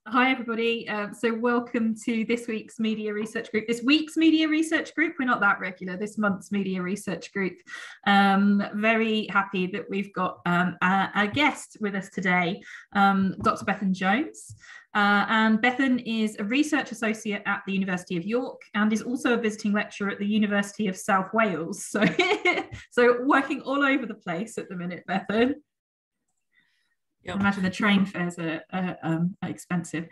Hi, everybody. So welcome to this week's media research group. This week's media research group, we're not that regular, this month's media research group. Very happy that we've got a guest with us today, Dr. Bethan Jones. And Bethan is a research associate at the University of York and is also a visiting lecturer at the University of South Wales. So, so working all over the place at the minute, Bethan. Yep. I imagine the train fares are expensive.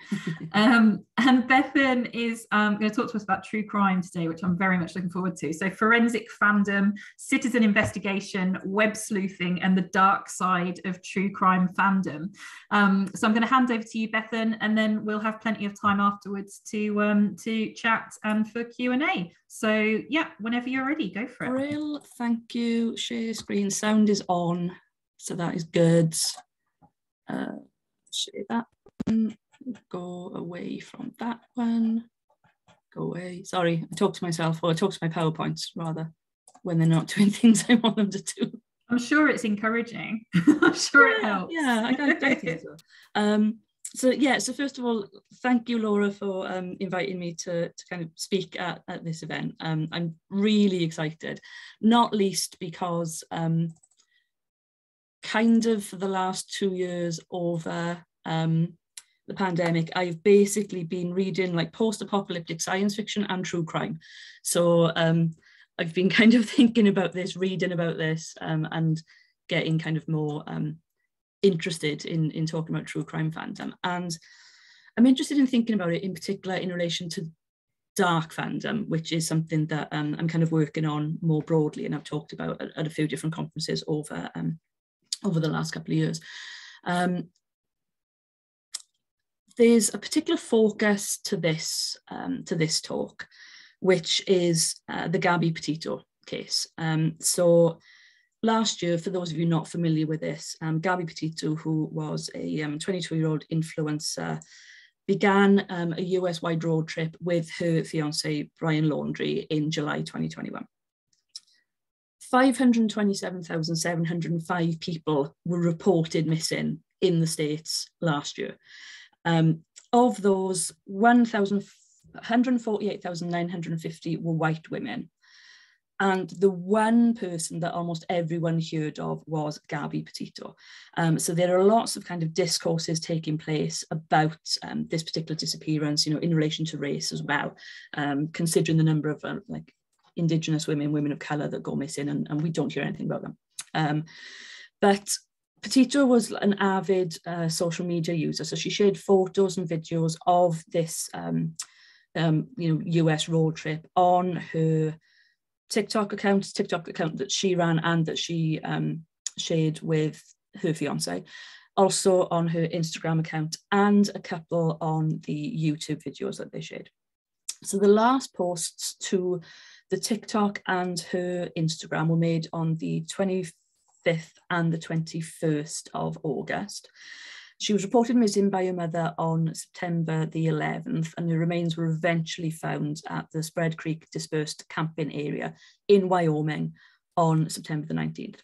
And Bethan is going to talk to us about true crime today, which I'm very much looking forward to. So forensic fandom, citizen investigation, web sleuthing, and the dark side of true crime fandom. So I'm going to hand over to you, Bethan, and then we'll have plenty of time afterwards to chat and for Q&A. So yeah, whenever you're ready, go for it. Brill, thank you. Share screen, sound is on, so that is good. Share that one, go away from that one, go away. Sorry, I talk to myself, or I talk to my PowerPoints rather, when they're not doing things I want them to do. I'm sure it's encouraging. I'm sure it helps. Yeah, I think so. So first of all, thank you, Laura, for inviting me to kind of speak at this event. I'm really excited, not least because kind of for the last 2 years over the pandemic, I've basically been reading like post-apocalyptic science fiction and true crime. So I've been kind of thinking about this, reading about this, and getting kind of more interested in talking about true crime fandom. And I'm interested in thinking about it in particular in relation to dark fandom, which is something that I'm kind of working on more broadly, and I've talked about at a few different conferences over the last couple of years. There's a particular focus to this talk, which is the Gabby Petito case. So last year, for those of you not familiar with this, Gabby Petito, who was a 22-year-old influencer, began a US-wide road trip with her fiance, Brian Laundrie, in July 2021. 527,705 people were reported missing in the States last year. Of those, 148,950 were white women. And the one person that almost everyone heard of was Gabby Petito. So there are lots of kind of discourses taking place about this particular disappearance, you know, in relation to race as well, considering the number of like Indigenous women, women of colour that go missing, and we don't hear anything about them. But Petito was an avid social media user, so she shared photos and videos of this US road trip on her TikTok account that she ran and that she shared with her fiance, also on her Instagram account, and a couple on the YouTube videos that they shared. So the last posts to the TikTok and her Instagram were made on the 25th and the 21st of August. She was reported missing by her mother on September the 11th, and her remains were eventually found at the Spread Creek dispersed camping area in Wyoming on September the 19th.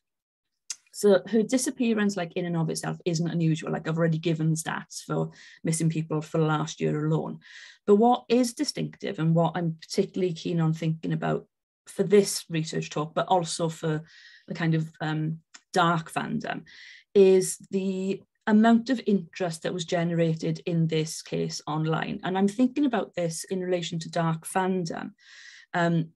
So her disappearance, like in and of itself, isn't unusual. Like I've already given the stats for missing people for last year alone. But what is distinctive, and what I'm particularly keen on thinking about for this research talk, but also for the kind of dark fandom, is the amount of interest that was generated in this case online. And I'm thinking about this in relation to dark fandom,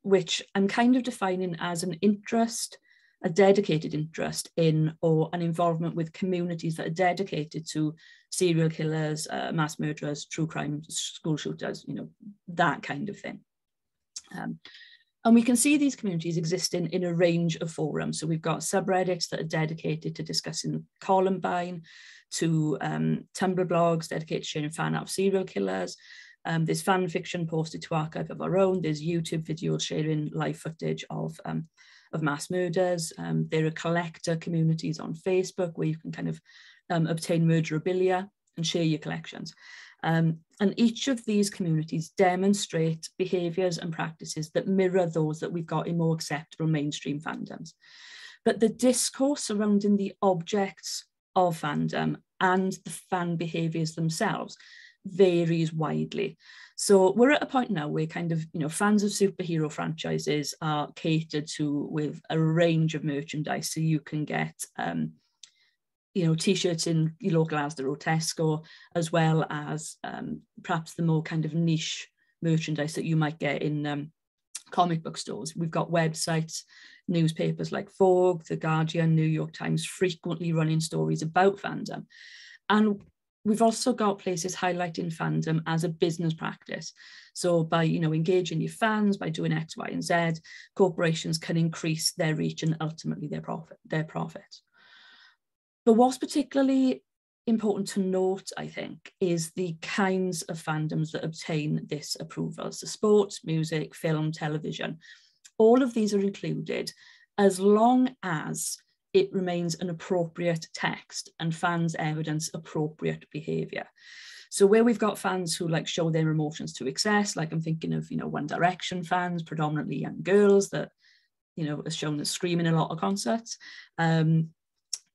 which I'm kind of defining as an interest, a dedicated interest in, or an involvement with communities that are dedicated to serial killers, mass murderers, true crime, school shooters, you know, that kind of thing. And we can see these communities existing in a range of forums. So we've got subreddits that are dedicated to discussing Columbine, to Tumblr blogs dedicated to sharing fan art of serial killers. There's fan fiction posted to Archive of Our Own. There's YouTube videos sharing live footage of mass murders. There are collector communities on Facebook where you can kind of obtain murderabilia and share your collections. And each of these communities demonstrate behaviours and practices that mirror those that we've got in more acceptable mainstream fandoms. But the discourse surrounding the objects of fandom and the fan behaviours themselves varies widely. So we're at a point now where kind of, fans of superhero franchises are catered to with a range of merchandise. So you can get, T-shirts in your local Asda or Tesco, as well as perhaps the more kind of niche merchandise that you might get in comic book stores. We've got websites, newspapers like Vogue, The Guardian, New York Times, frequently running stories about fandom. And we've also got places highlighting fandom as a business practice. So by, engaging your fans, by doing X, Y, and Z, corporations can increase their reach and ultimately their profit. But what's particularly important to note, I think, is the kinds of fandoms that obtain this approval. So sports, music, film, television, all of these are included as long as it remains an appropriate text and fans evidence appropriate behaviour. So where we've got fans who show their emotions to excess, like I'm thinking of, One Direction fans, predominantly young girls that, is shown as screaming a lot of concerts.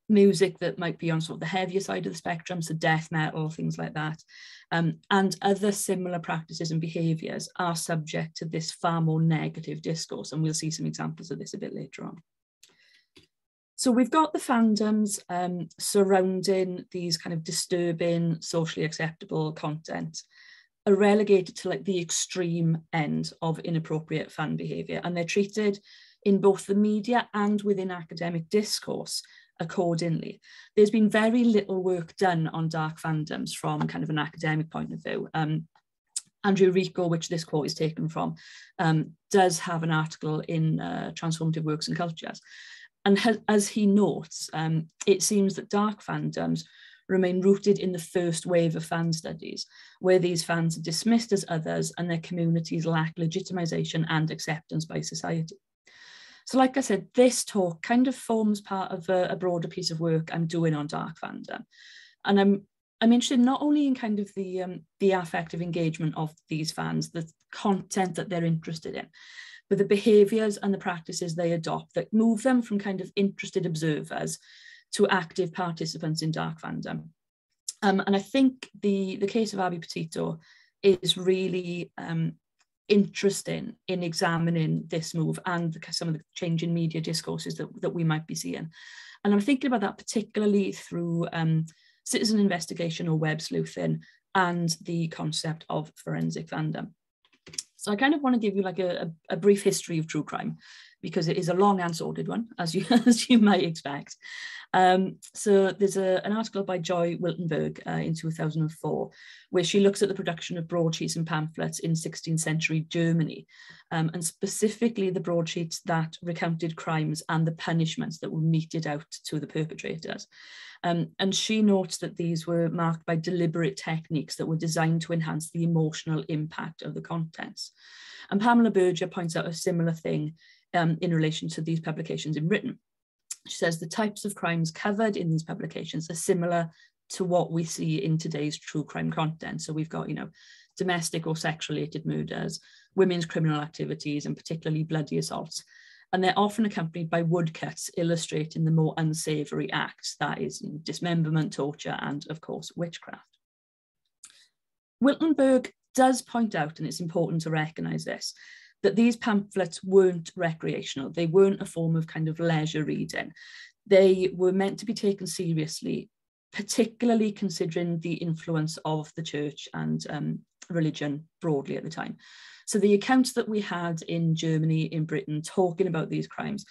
Music that might be on sort of the heavier side of the spectrum, so death metal, things like that. And other similar practices and behaviours are subject to this far more negative discourse. And we'll see some examples of this a bit later on. So we've got the fandoms surrounding these kind of disturbing, socially acceptable content are relegated to the extreme end of inappropriate fan behaviour. And they're treated in both the media and within academic discourse accordingly. There's been very little work done on dark fandoms from kind of an academic point of view. Andrew Rico, which this quote is taken from, does have an article in Transformative Works and Cultures. And as he notes, it seems that dark fandoms remain rooted in the first wave of fan studies, where these fans are dismissed as others and their communities lack legitimization and acceptance by society. So like I said, this talk kind of forms part of a broader piece of work I'm doing on dark fandom. And I'm interested not only in kind of the affective engagement of these fans, the content that they're interested in, but the behaviours and the practices they adopt that move them from kind of interested observers to active participants in dark fandom. And I think the case of Abby Petito is really interesting in examining this move and some of the change in media discourses that we might be seeing. And I'm thinking about that particularly through citizen investigation or web sleuthing and the concept of forensic fandom. So I kind of want to give you a brief history of true crime, because it is a long and sordid one, as you might expect. So there's an article by Joy Wiltenberg in 2004, where she looks at the production of broadsheets and pamphlets in 16th century Germany, and specifically the broadsheets that recounted crimes and the punishments that were meted out to the perpetrators. And she notes that these were marked by deliberate techniques that were designed to enhance the emotional impact of the contents. And Pamela Berger points out a similar thing in relation to these publications in Britain. She says the types of crimes covered in these publications are similar to what we see in today's true crime content. So we've got, domestic or sex-related murders, women's criminal activities, and particularly bloody assaults. And they're often accompanied by woodcuts illustrating the more unsavoury acts, that is, dismemberment, torture, and of course, witchcraft. Wiltenberg does point out, and it's important to recognise this, that these pamphlets weren't recreational. They weren't a form of kind of leisure reading. They were meant to be taken seriously, particularly considering the influence of the church and religion broadly at the time. So the accounts that we had in Germany, in Britain, talking about these crimes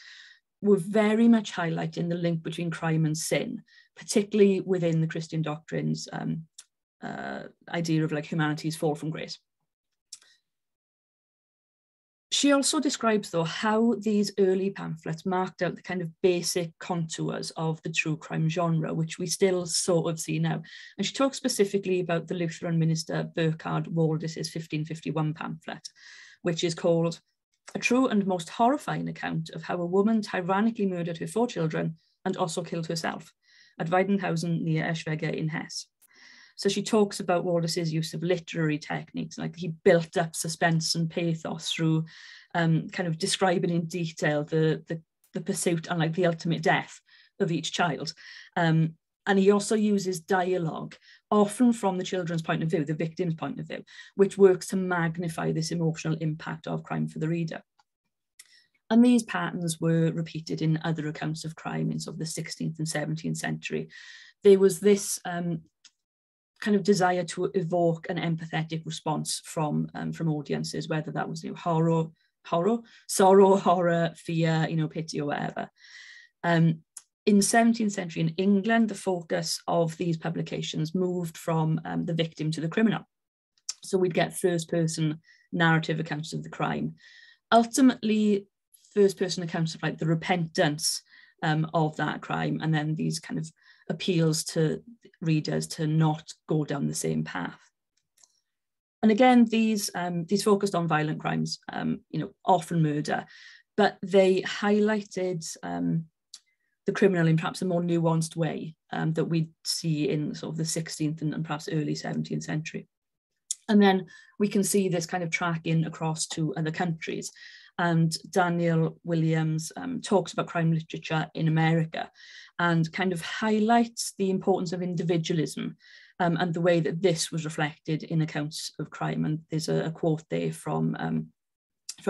were very much highlighting the link between crime and sin, particularly within the Christian doctrines idea of humanity's fall from grace. She also describes, though, how these early pamphlets marked out the kind of basic contours of the true crime genre, which we still sort of see now. And she talks specifically about the Lutheran minister Burkhard Waldis's 1551 pamphlet, which is called A True and Most Horrifying Account of How a Woman Tyrannically Murdered Her 4 Children and Also Killed Herself at Weidenhausen near Eschwege in Hesse. So she talks about Waldis's use of literary techniques, he built up suspense and pathos through kind of describing in detail the pursuit and the ultimate death of each child. And he also uses dialogue, often from the children's point of view, the victim's point of view, which works to magnify this emotional impact of crime for the reader. And these patterns were repeated in other accounts of crime in sort of the 16th and 17th century. There was this kind of desire to evoke an empathetic response from audiences, whether that was sorrow, horror, fear, pity or whatever. In the 17th century in England, the focus of these publications moved from the victim to the criminal. So we'd get first-person narrative accounts of the crime. Ultimately, first-person accounts of like the repentance of that crime, and then these kind of appeals to readers to not go down the same path. And again, these focused on violent crimes, often murder, but they highlighted the criminal in perhaps a more nuanced way that we see in sort of the 16th and perhaps early 17th century. And then we can see this kind of tracking across to other countries. And Daniel Williams talks about crime literature in America and kind of highlights the importance of individualism and the way that this was reflected in accounts of crime. And there's a quote there from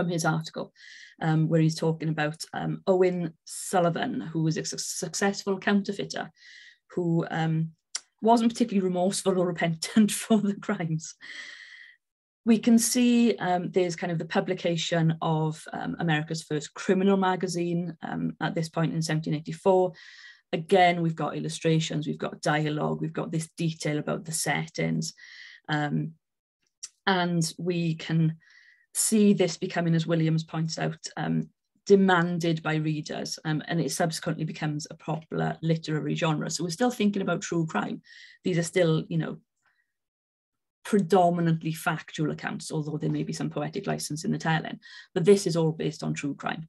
his article where he's talking about Owen Sullivan, who was a successful counterfeiter who wasn't particularly remorseful or repentant for the crimes. We can see there's kind of the publication of America's first criminal magazine at this point in 1784. Again, we've got illustrations, we've got dialogue, we've got this detail about the settings. And we can see this becoming, as Williams points out, demanded by readers, and it subsequently becomes a popular literary genre. So we're still thinking about true crime. These are still, predominantly factual accounts, although there may be some poetic license in the telling, but this is all based on true crime.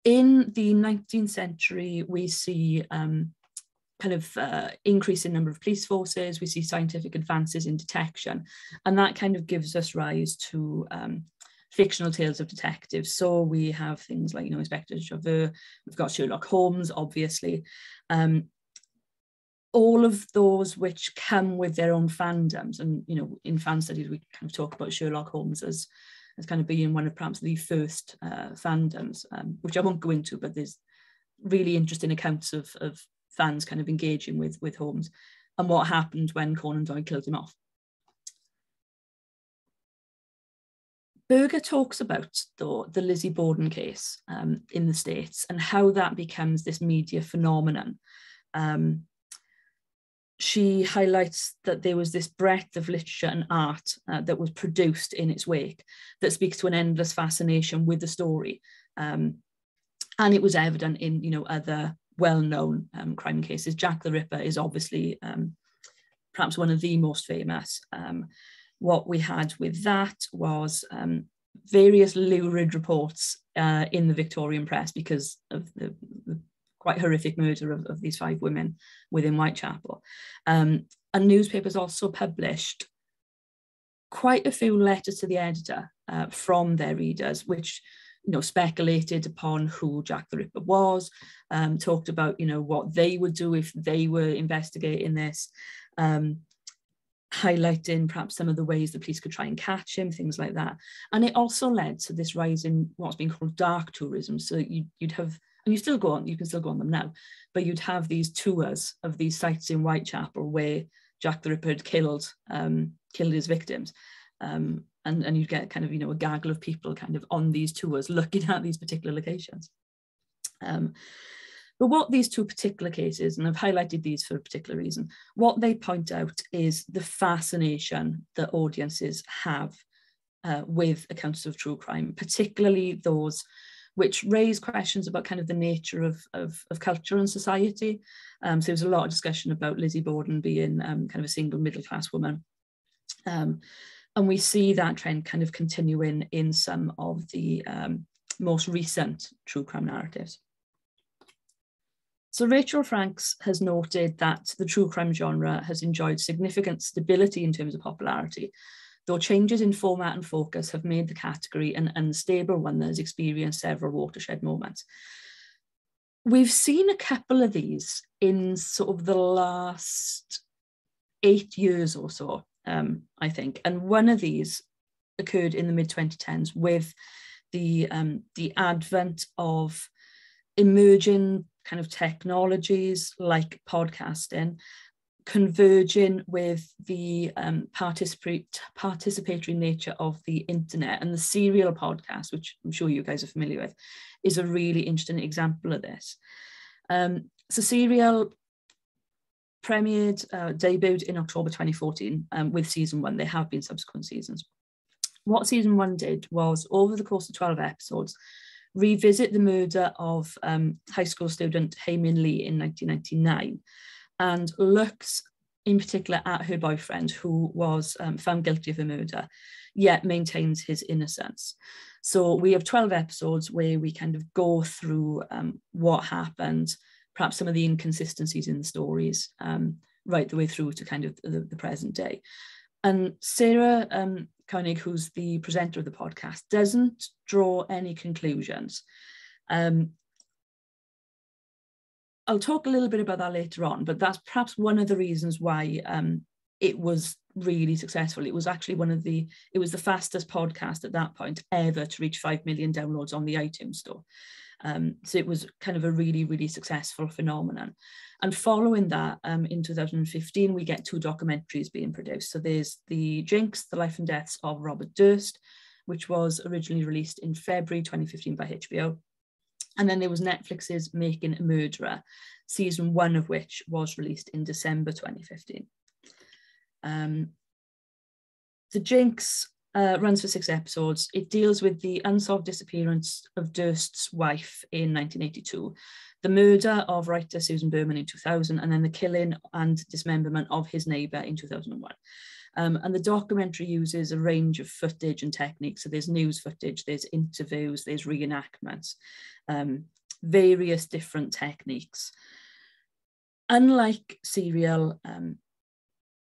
In the 19th century, we see increase in number of police forces, we see scientific advances in detection, and that kind of gives us rise to fictional tales of detectives. So we have things like, Inspector Javert, we've got Sherlock Holmes, obviously. All of those which come with their own fandoms. And, in fan studies, we kind of talk about Sherlock Holmes as kind of being one of perhaps the first fandoms, which I won't go into, but there's really interesting accounts of fans kind of engaging with Holmes and what happened when Conan Doyle killed him off. Berger talks about, though, the Lizzie Borden case in the States and how that becomes this media phenomenon. She highlights that there was this breadth of literature and art that was produced in its wake that speaks to an endless fascination with the story. And it was evident in, other well-known crime cases. Jack the Ripper is obviously perhaps one of the most famous. What we had with that was various lurid reports in the Victorian press because of the quite horrific murder of these 5 women within Whitechapel. And newspapers also published quite a few letters to the editor from their readers, which speculated upon who Jack the Ripper was, talked about what they would do if they were investigating this, highlighting perhaps some of the ways the police could try and catch him, things like that. And it also led to this rise in what's been called dark tourism. So you'd have, and you can still go on them now, but you'd have these tours of these sites in Whitechapel where Jack the Ripper had killed his victims. And you'd get kind of, a gaggle of people kind of on these tours looking at these particular locations. But what these 2 particular cases, and I've highlighted these for a particular reason, what they point out is the fascination that audiences have with accounts of true crime, particularly those which raise questions about kind of the nature of culture and society. So there was a lot of discussion about Lizzie Borden being kind of a single middle-class woman. And we see that trend kind of continuing in some of the most recent true crime narratives. So Rachel Franks has noted that the true crime genre has enjoyed significant stability in terms of popularity, though changes in format and focus have made the category an unstable one that has experienced several watershed moments. we've seen a couple of these in sort of the last 8 years or so, I think. And one of these occurred in the mid-2010s with the advent of emerging kind of technologies like podcasting, converging with the participatory nature of the internet. And the serial podcast, which I'm sure you guys are familiar with, is a really interesting example of this. So Serial debuted in October 2014 with season 1. There have been subsequent seasons. What season 1 did was, over the course of 12 episodes, revisit the murder of high school student Hae-Min Lee in 1999, and looks in particular at her boyfriend, who was found guilty of the murder, yet maintains his innocence. So we have 12 episodes where we kind of go through what happened, perhaps some of the inconsistencies in the stories, right the way through to kind of the present day. And Sarah Koenig, who's the presenter of the podcast, doesn't draw any conclusions. I'll talk a little bit about that later on, but that's perhaps one of the reasons why it was really successful. It was actually it was the fastest podcast at that point ever to reach 5 million downloads on the iTunes store. So it was kind of a really, really successful phenomenon. And following that, in 2015, we get 2 documentaries being produced. So there's The Jinx, The Life and Deaths of Robert Durst, which was originally released in February 2015 by HBO. And then there was Netflix's Making a Murderer, season 1 of which was released in December 2015. The Jinx runs for 6 episodes. It deals with the unsolved disappearance of Durst's wife in 1982, the murder of writer Susan Berman in 2000, and then the killing and dismemberment of his neighbour in 2001. And the documentary uses a range of footage and techniques. So there's news footage, there's interviews, there's reenactments, various different techniques. Unlike Serial,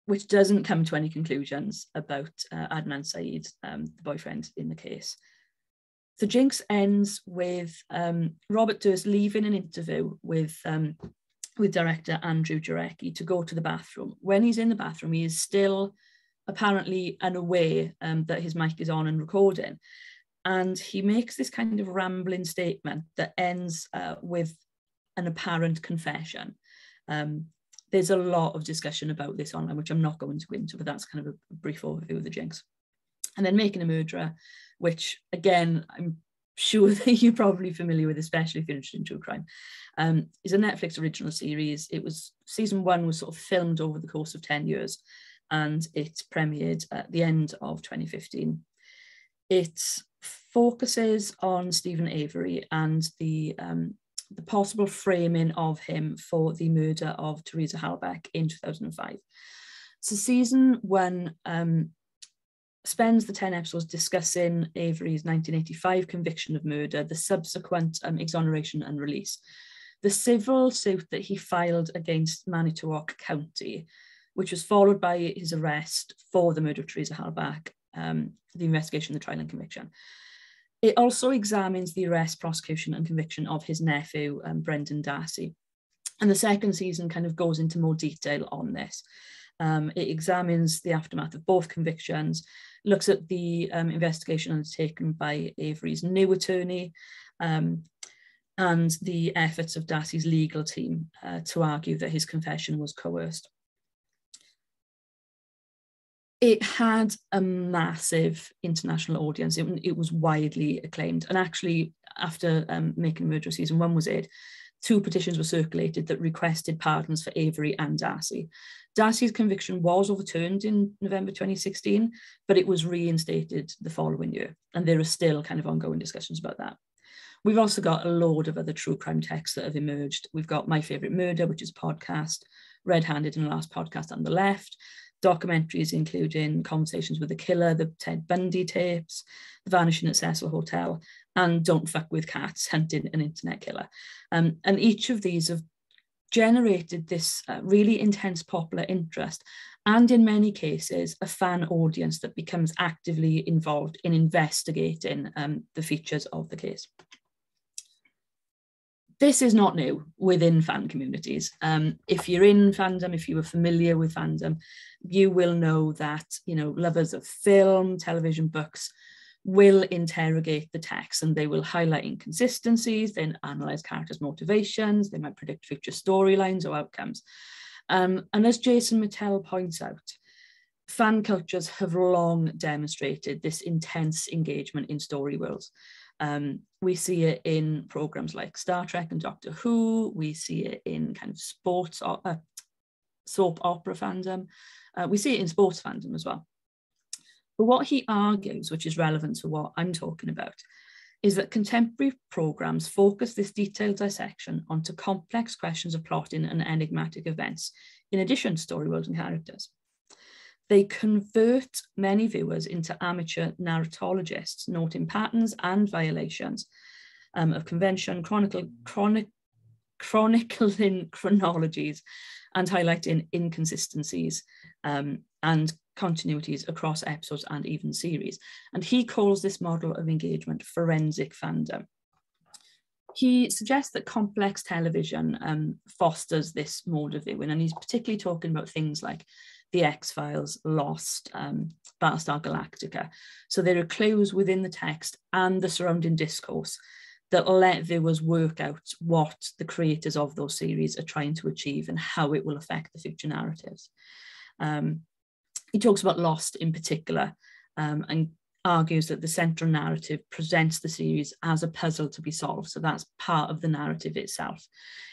which doesn't come to any conclusions about Adnan Syed, the boyfriend in the case, The Jinx ends with Robert Durst leaving an interview with director Andrew Jarecki to go to the bathroom. When he's in the bathroom, he is still apparently unaware that his mic is on and recording. And he makes this kind of rambling statement that ends with an apparent confession. There's a lot of discussion about this online, which I'm not going to go into, but that's kind of a brief overview of The Jinx. And then Making a Murderer, which again, I'm sure that you're probably familiar with, especially if you're interested in true crime, is a Netflix original series. Season 1 was sort of filmed over the course of 10 years, and it premiered at the end of 2015. It focuses on Stephen Avery and the possible framing of him for the murder of Teresa Halbach in 2005. So season 1 spends the 10 episodes discussing Avery's 1985 conviction of murder, the subsequent exoneration and release, the civil suit that he filed against Manitowoc County, which was followed by his arrest for the murder of Teresa Halbach, the investigation, the trial and conviction. It also examines the arrest, prosecution and conviction of his nephew, Brendan Darcy. And the second season kind of goes into more detail on this. It examines the aftermath of both convictions, looks at the investigation undertaken by Avery's new attorney, and the efforts of Darcy's legal team to argue that his confession was coerced. It had a massive international audience. It was widely acclaimed. And actually, after Making a Murderer season 1 was aired, 2 petitions were circulated that requested pardons for Avery and Darcy. Darcy's conviction was overturned in November 2016, but it was reinstated the following year. And there are still kind of ongoing discussions about that. We've also got a load of other true crime texts that have emerged. We've got My Favorite Murder, which is a podcast, Red Handed in the Last Podcast on the Left, documentaries including Conversations with the Killer, the Ted Bundy tapes, The Vanishing at Cecil Hotel, and Don't Fuck with Cats, Hunting an Internet Killer. And each of these have generated this really intense popular interest, and in many cases, a fan audience that becomes actively involved in investigating the features of the case. This is not new within fan communities. If you're in fandom, if you were familiar with fandom, you will know that, you know, lovers of film, television, books will interrogate the text, and they will highlight inconsistencies, then analyze characters' motivations, they might predict future storylines or outcomes. And as Jason Mittell points out, fan cultures have long demonstrated this intense engagement in story worlds. We see it in programs like Star Trek and Doctor Who. We see it in kind of sports, soap opera fandom. We see it in sports fandom as well. But what he argues, which is relevant to what I'm talking about, is that contemporary programs focus this detailed dissection onto complex questions of plotting and enigmatic events, in addition to story worlds and characters. They convert many viewers into amateur narratologists, noting patterns and violations of convention, chronicling chronologies, and highlighting inconsistencies and continuities across episodes and even series. And he calls this model of engagement forensic fandom. He suggests that complex television fosters this mode of viewing, and he's particularly talking about things like The X-Files, Lost, Battlestar Galactica. So there are clues within the text and the surrounding discourse that let viewers work out what the creators of those series are trying to achieve and how it will affect the future narratives. He talks about Lost in particular, and argues that the central narrative presents the series as a puzzle to be solved. So that's part of the narrative itself.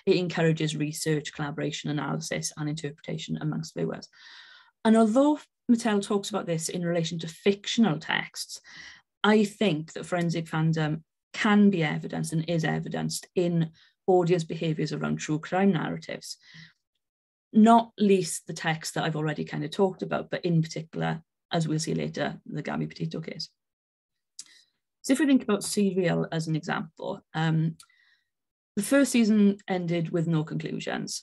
It encourages research, collaboration, analysis, and interpretation amongst viewers. And although Mittell talks about this in relation to fictional texts, I think that forensic fandom can be evidenced and is evidenced in audience behaviours around true crime narratives. Not least the text that I've already kind of talked about, but in particular, as we'll see later, the Gabby Petito case. So if we think about Serial as an example, the first season ended with no conclusions.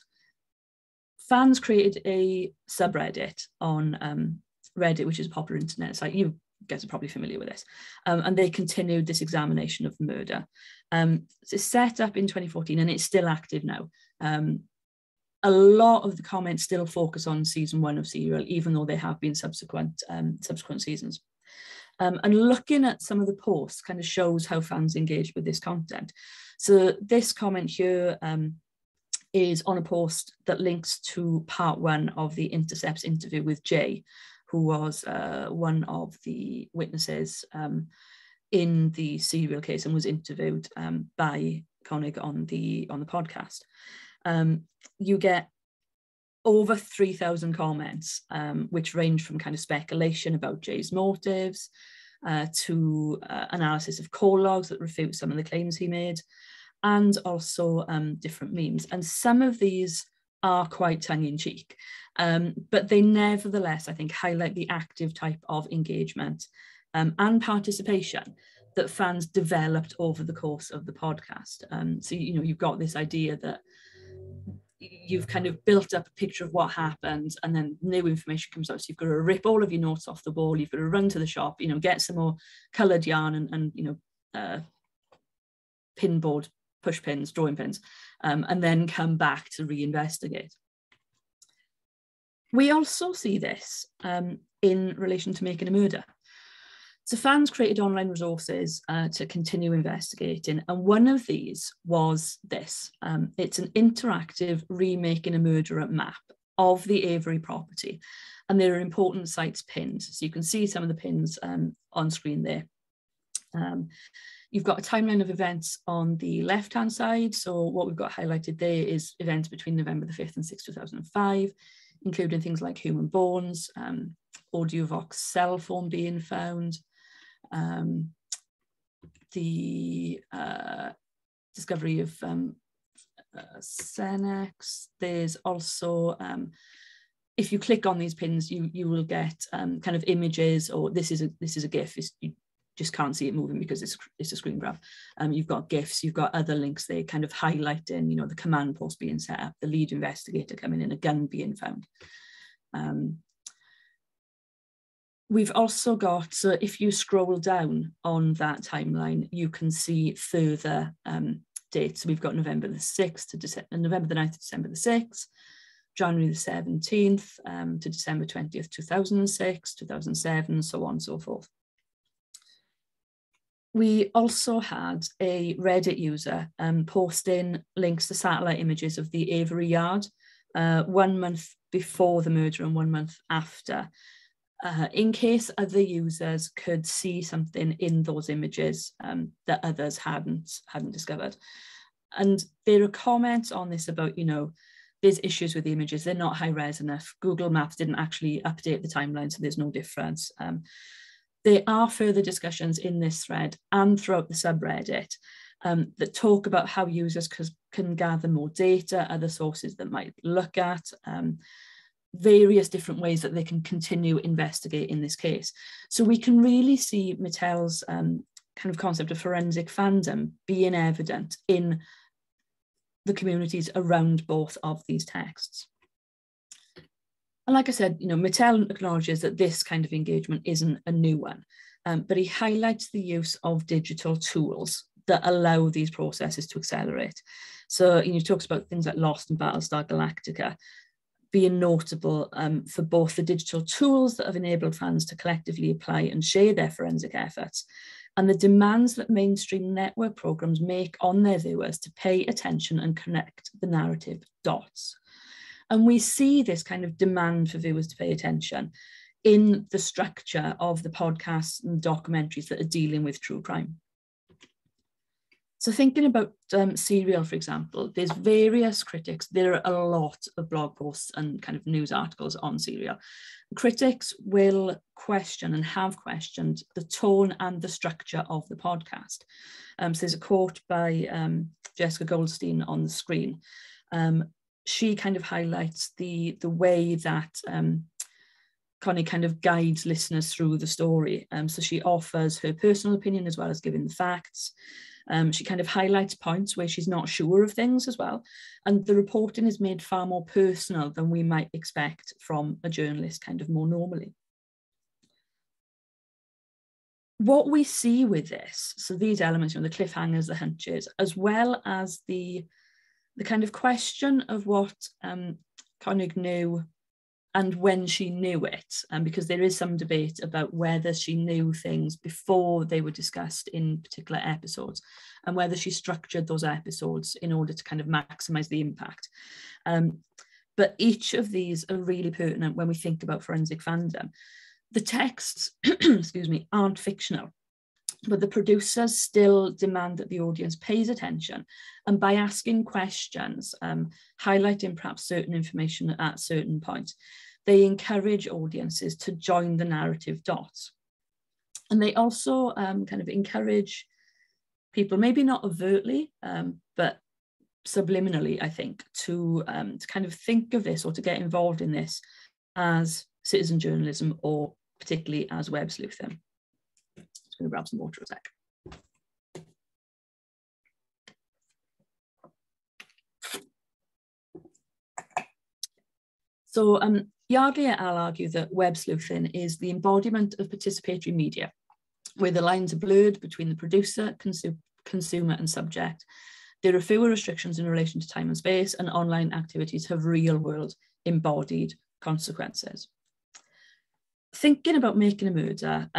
Fans created a subreddit on Reddit, which is a popular internet site. You guys are probably familiar with this. And they continued this examination of the murder. It's set up in 2014 and it's still active now. A lot of the comments still focus on season 1 of Serial, even though there have been subsequent seasons. And looking at some of the posts kind of shows how fans engage with this content. So this comment here is on a post that links to part 1 of the Intercept's interview with Jay, who was one of the witnesses in the Serial case and was interviewed by Koenig on the podcast. You get over 3,000 comments, which range from kind of speculation about Jay's motives to analysis of call logs that refute some of the claims he made, and also different memes. And some of these are quite tongue-in-cheek, but they nevertheless, I think, highlight the active type of engagement and participation that fans developed over the course of the podcast. So, you know, you've got this idea that you've kind of built up a picture of what happened, and then new information comes out. So you've got to rip all of your notes off the wall. You've got to run to the shop, you know, get some more coloured yarn and you know, pin board, push pins, drawing pins, and then come back to reinvestigate. We also see this in relation to Making a Murder. So fans created online resources to continue investigating, and one of these was this. It's an interactive Remaking a Murderer map of the Avery property, and there are important sites pinned. So you can see some of the pins on screen there. You've got a timeline of events on the left-hand side. So what we've got highlighted there is events between November the 5th and 6th, 2005, including things like human bones, Audiovox cell phone being found, the discovery of Senex. There's also, if you click on these pins, you will get kind of images, or this is a GIF. You just can't see it moving because it's a screen grab. You've got GIFs, you've got other links there kind of highlighting, you know, the command post being set up, the lead investigator coming in, a gun being found. We've also got, so if you scroll down on that timeline, you can see further dates. So we've got November the 6th to November the 9th to December the 6th, January the 17th to December 20th, 2006, 2007, so on and so forth. We also had a Reddit user posting links to satellite images of the Avery Yard 1 month before the murder and 1 month after, in case other users could see something in those images that others hadn't discovered. And there are comments on this about, you know, there's issues with the images, they're not high res enough. Google Maps didn't actually update the timeline, so there's no difference. There are further discussions in this thread and throughout the subreddit that talk about how users can gather more data, other sources that might look at, various different ways that they can continue investigating this case. So we can really see Mittell's kind of concept of forensic fandom being evident in the communities around both of these texts. And like I said, you know, Mittell acknowledges that this kind of engagement isn't a new one, but he highlights the use of digital tools that allow these processes to accelerate. So, you know, he talks about things like Lost and Battlestar Galactica being notable for both the digital tools that have enabled fans to collectively apply and share their forensic efforts, and the demands that mainstream network programs make on their viewers to pay attention and connect the narrative dots. And we see this kind of demand for viewers to pay attention in the structure of the podcasts and documentaries that are dealing with true crime. So thinking about Serial, for example, there's various critics. There are a lot of blog posts and kind of news articles on Serial. Critics will question and have questioned the tone and the structure of the podcast. So there's a quote by Jessica Goldstein on the screen. She kind of highlights the way that Connie kind of guides listeners through the story. So she offers her personal opinion as well as giving the facts. She kind of highlights points where she's not sure of things as well. And the reporting is made far more personal than we might expect from a journalist kind of more normally. What we see with this, so these elements, you know, the cliffhangers, the hunches, as well as the kind of question of what Connie knew and when she knew it, because there is some debate about whether she knew things before they were discussed in particular episodes and whether she structured those episodes in order to kind of maximize the impact. But each of these are really pertinent when we think about forensic fandom. The texts, excuse me, aren't fictional, but the producers still demand that the audience pays attention, and by asking questions, highlighting perhaps certain information at certain points, they encourage audiences to join the narrative dots. And they also kind of encourage people, maybe not overtly, but subliminally, I think, to kind of think of this or to get involved in this as citizen journalism or particularly as web sleuthing. Just going to grab some water a sec. So Yardley et al. Argue that web sleuthing is the embodiment of participatory media, where the lines are blurred between the producer, consumer and subject. There are fewer restrictions in relation to time and space, and online activities have real-world embodied consequences. Thinking about making a murder,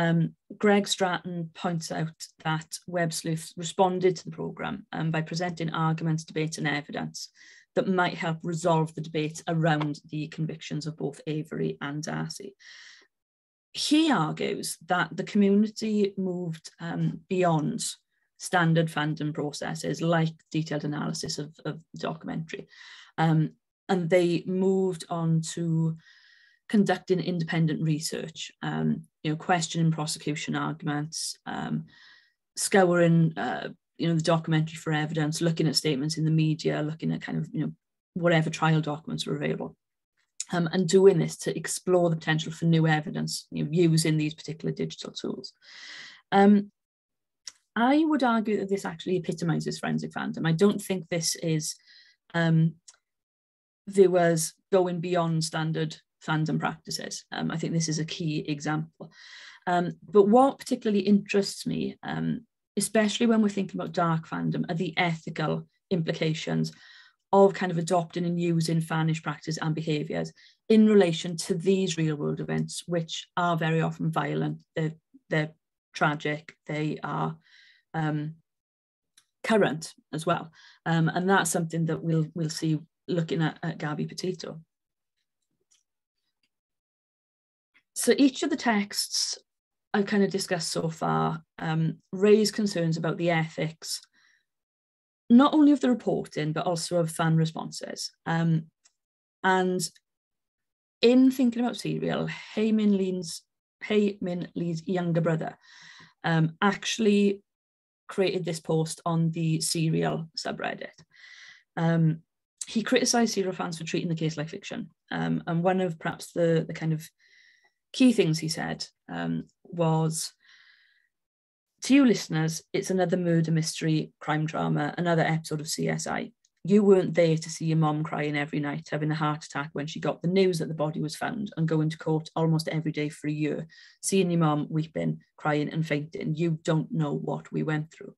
Greg Stratton points out that web sleuths responded to the programme by presenting arguments, debates and evidence that might help resolve the debate around the convictions of both Avery and Darcy. He argues that the community moved beyond standard fandom processes like detailed analysis of the documentary, and they moved on to conducting independent research, questioning prosecution arguments, scouring, the documentary for evidence, looking at statements in the media, looking at kind of, whatever trial documents were available, and doing this to explore the potential for new evidence, using these particular digital tools. I would argue that this actually epitomizes forensic fandom. I don't think this is viewers going beyond standard fandom practices. I think this is a key example. But what particularly interests me especially when we're thinking about dark fandom, are the ethical implications of kind of adopting and using fanish practice and behaviours in relation to these real world events, which are very often violent, they're tragic, they are current as well. And that's something that we'll see looking at Gabby Petito. So each of the texts I've kind of discussed so far raise concerns about the ethics, not only of the reporting, but also of fan responses. And in thinking about Serial, Heymin Lee's younger brother actually created this post on the Serial subreddit. He criticised Serial fans for treating the case like fiction. And one of perhaps the kind of key things he said was, to you listeners, it's another murder mystery, crime drama, another episode of CSI. You weren't there to see your mom crying every night, having a heart attack when she got the news that the body was found, and going to court almost every day for a year, seeing your mom weeping, crying and fainting. You don't know what we went through.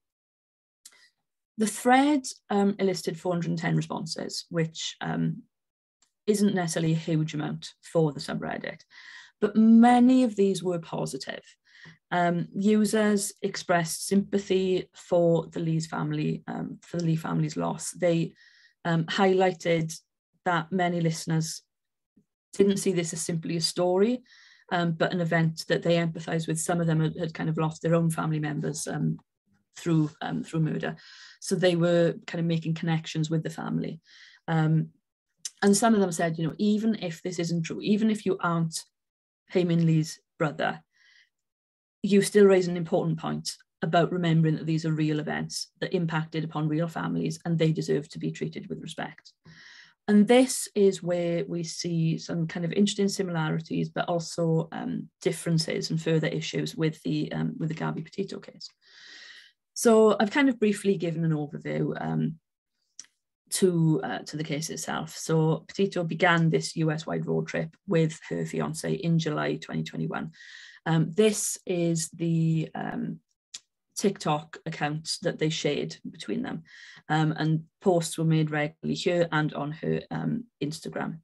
The thread elicited 410 responses, which isn't necessarily a huge amount for the subreddit, but many of these were positive. Users expressed sympathy for the Lee family's loss. They highlighted that many listeners didn't see this as simply a story, but an event that they empathised with. Some of them had kind of lost their own family members through murder, so they were kind of making connections with the family. And some of them said, you know, even if this isn't true, even if you aren't Heymin Lee's brother, you still raise an important point about remembering that these are real events that impacted upon real families, and they deserve to be treated with respect. And this is where we see some kind of interesting similarities, but also differences and further issues with the Gabby Petito case. So I've kind of briefly given an overview to the case itself. So Petito began this US-wide road trip with her fiance in July 2021. This is the TikTok account that they shared between them, and posts were made regularly here and on her Instagram.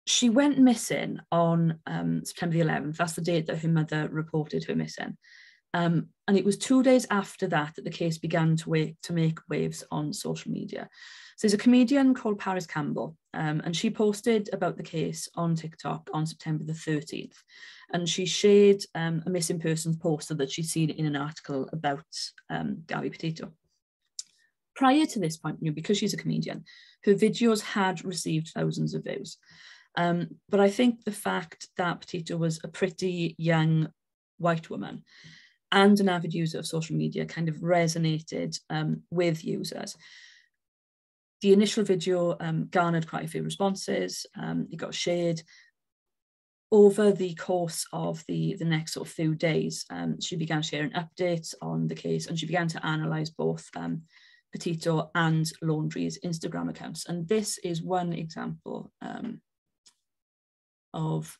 She went missing on September the 11th. That's the date that her mother reported her missing. And it was 2 days after that the case began to make waves on social media. So there's a comedian called Paris Campbell, and she posted about the case on TikTok on September the 13th. And she shared a missing persons poster that she'd seen in an article about Gabby Petito. Prior to this point, because she's a comedian, her videos had received thousands of views. But I think the fact that Petito was a pretty young white woman and an avid user of social media kind of resonated with users. The initial video garnered quite a few responses. It got shared. Over the course of the next sort of few days, she began sharing updates on the case, and she began to analyse both Petito and Laundrie's Instagram accounts. And this is one example of,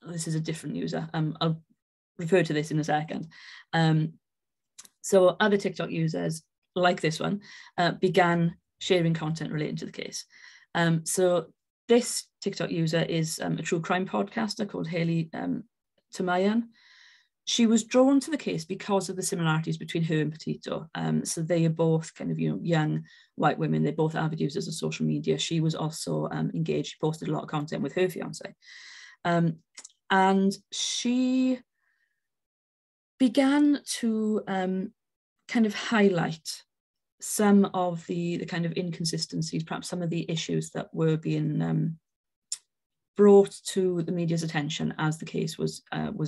this is a different user. I'll refer to this in a second. So other TikTok users, like this one, began sharing content relating to the case. So this TikTok user is a true crime podcaster called Haley Tamayan. She was drawn to the case because of the similarities between her and Petito. So they are both kind of, young white women. They're both avid users of social media. She was also engaged. She posted a lot of content with her fiance. And she began to kind of highlight some of the kind of inconsistencies, perhaps some of the issues that were being brought to the media's attention as the case was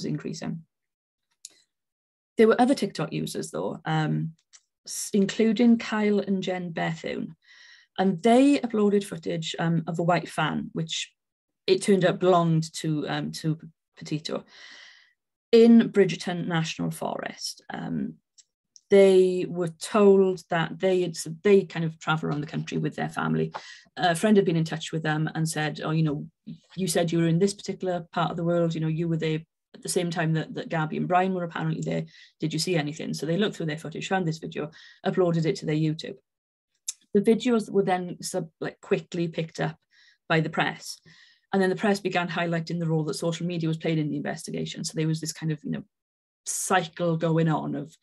increasing. There were other TikTok users, though, including Kyle and Jen Bethan, and they uploaded footage of a white fan, which it turned out belonged to Petito, in Bridgerton National Forest. They were told that they kind of travel around the country with their family. A friend had been in touch with them and said, oh, you said you were in this particular part of the world, you were there the same time that Gabby and Brian were apparently there. Did you see anything? So they looked through their footage, found this video, uploaded it to their YouTube. The videos were then quickly picked up by the press. And then the press began highlighting the role that social media was playing in the investigation. So there was this kind of, cycle going on of,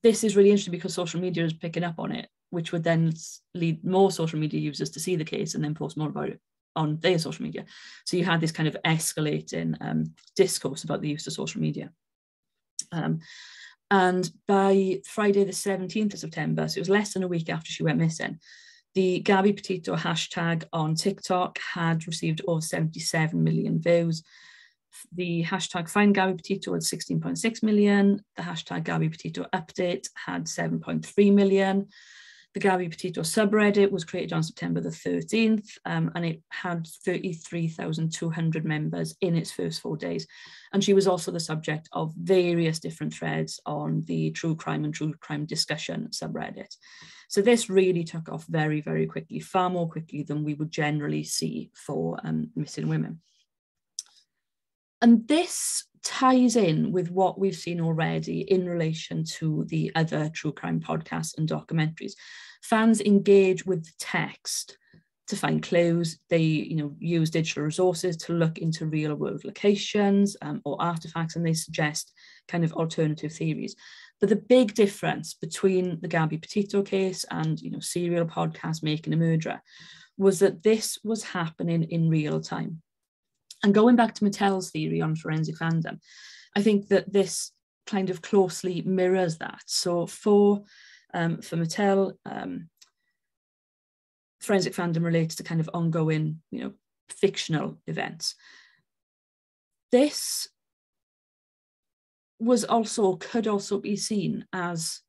this is really interesting because social media is picking up on it, which would then lead more social media users to see the case and then post more about it on their social media. So you had this kind of escalating discourse about the use of social media. And by Friday the 17th of September, so it was less than a week after she went missing, the Gabby Petito hashtag on TikTok had received over 77 million views. The hashtag Find Gabby Petito had 16.6 million. The hashtag Gabby Petito Update had 7.3 million. The Gabby Petito subreddit was created on September the 13th, and it had 33,200 members in its first 4 days. And she was also the subject of various different threads on the true crime and true crime discussion subreddit. So this really took off very, very quickly, far more quickly than we would generally see for missing women. And this ties in with what we've seen already in relation to the other true crime podcasts and documentaries. Fans engage with the text to find clues. They, use digital resources to look into real world locations or artifacts, and they suggest kind of alternative theories. But the big difference between the Gabby Petito case and, serial podcasts making a murderer was that this was happening in real time. And going back to Mittell's theory on forensic fandom, I think that this kind of closely mirrors that. So for Mittell, forensic fandom relates to kind of ongoing, fictional events. This could also be seen as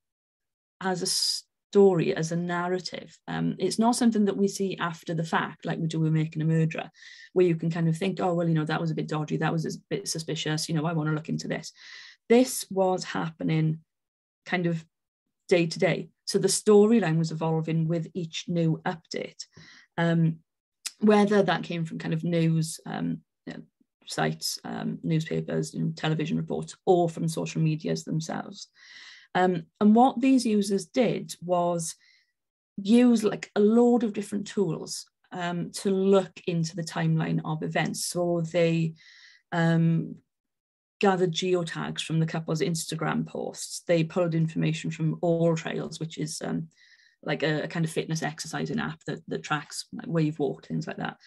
a story, as a narrative. It's not something that we see after the fact, like we do with Making a Murderer, where you can kind of think, oh, well, that was a bit dodgy, that was a bit suspicious, I want to look into this. This was happening kind of day to day. So the storyline was evolving with each new update, whether that came from kind of news sites, newspapers, television reports, or from social medias themselves. And what these users did was use like a load of different tools to look into the timeline of events. So they gathered geotags from the couple's Instagram posts. They pulled information from All Trails, which is like a kind of fitness exercising app that tracks where you've walked, things like that.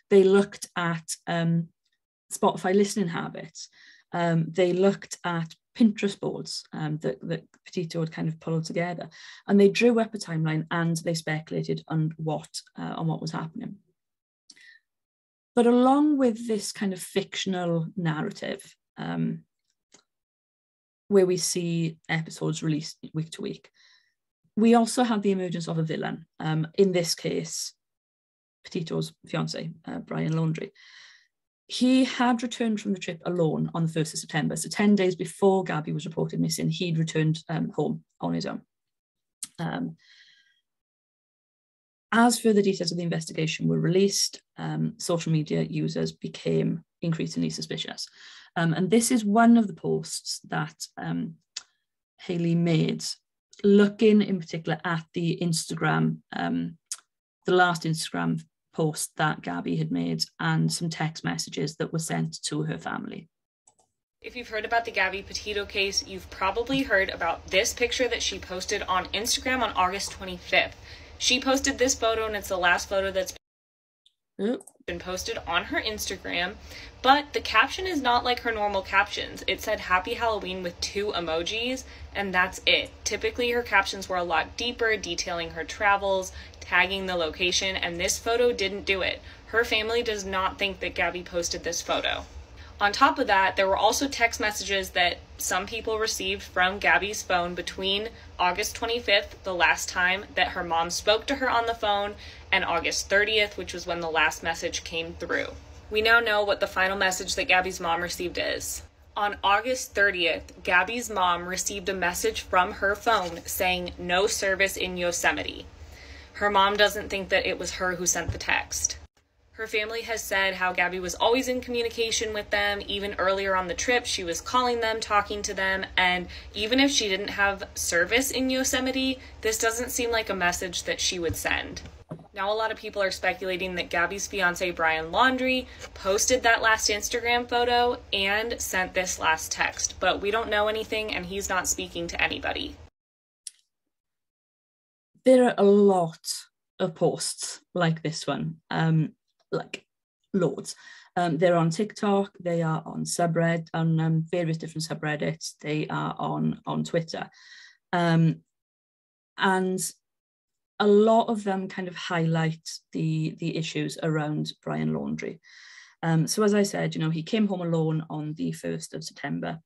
They looked at Spotify listening habits. They looked at Pinterest boards that Petito had kind of pulled together, and they drew up a timeline and they speculated on what was happening. But along with this kind of fictional narrative, where we see episodes released week to week, we also have the emergence of a villain. In this case, Petito's fiance, Brian Laundrie. He had returned from the trip alone on the 1st of September. So 10 days before Gabby was reported missing, he'd returned home on his own. As further details of the investigation were released, social media users became increasingly suspicious. And this is one of the posts that Hayley made, looking in particular at the Instagram, the last Instagram post that Gabby had made, and some text messages that were sent to her family. If you've heard about the Gabby Petito case, you've probably heard about this picture that she posted on Instagram on August 25th. She posted this photo, and it's the last photo that's been posted on her Instagram, but the caption is not like her normal captions. It said Happy Halloween with 2 emojis, and that's it. Typically her captions were a lot deeper, detailing her travels, tagging the location, and this photo didn't do it. Her family does not think that Gabby posted this photo. On top of that, there were also text messages that some people received from Gabby's phone between August 25th, the last time that her mom spoke to her on the phone, and August 30th, which was when the last message came through. We now know what the final message that Gabby's mom received is. On August 30th, Gabby's mom received a message from her phone saying no service in Yosemite. Her mom doesn't think that it was her who sent the text. Her family has said how Gabby was always in communication with them. Even earlier on the trip, she was calling them, talking to them, and even if she didn't have service in Yosemite, this doesn't seem like a message that she would send. Now a lot of people are speculating that Gabby's fiance Brian Laundrie posted that last Instagram photo and sent this last text, but we don't know anything and he's not speaking to anybody. There are a lot of posts like this one, like loads. They're on TikTok, they are on various different subreddits, they are on Twitter. And a lot of them kind of highlight the issues around Brian Laundrie. So as I said, he came home alone on the 1st of September.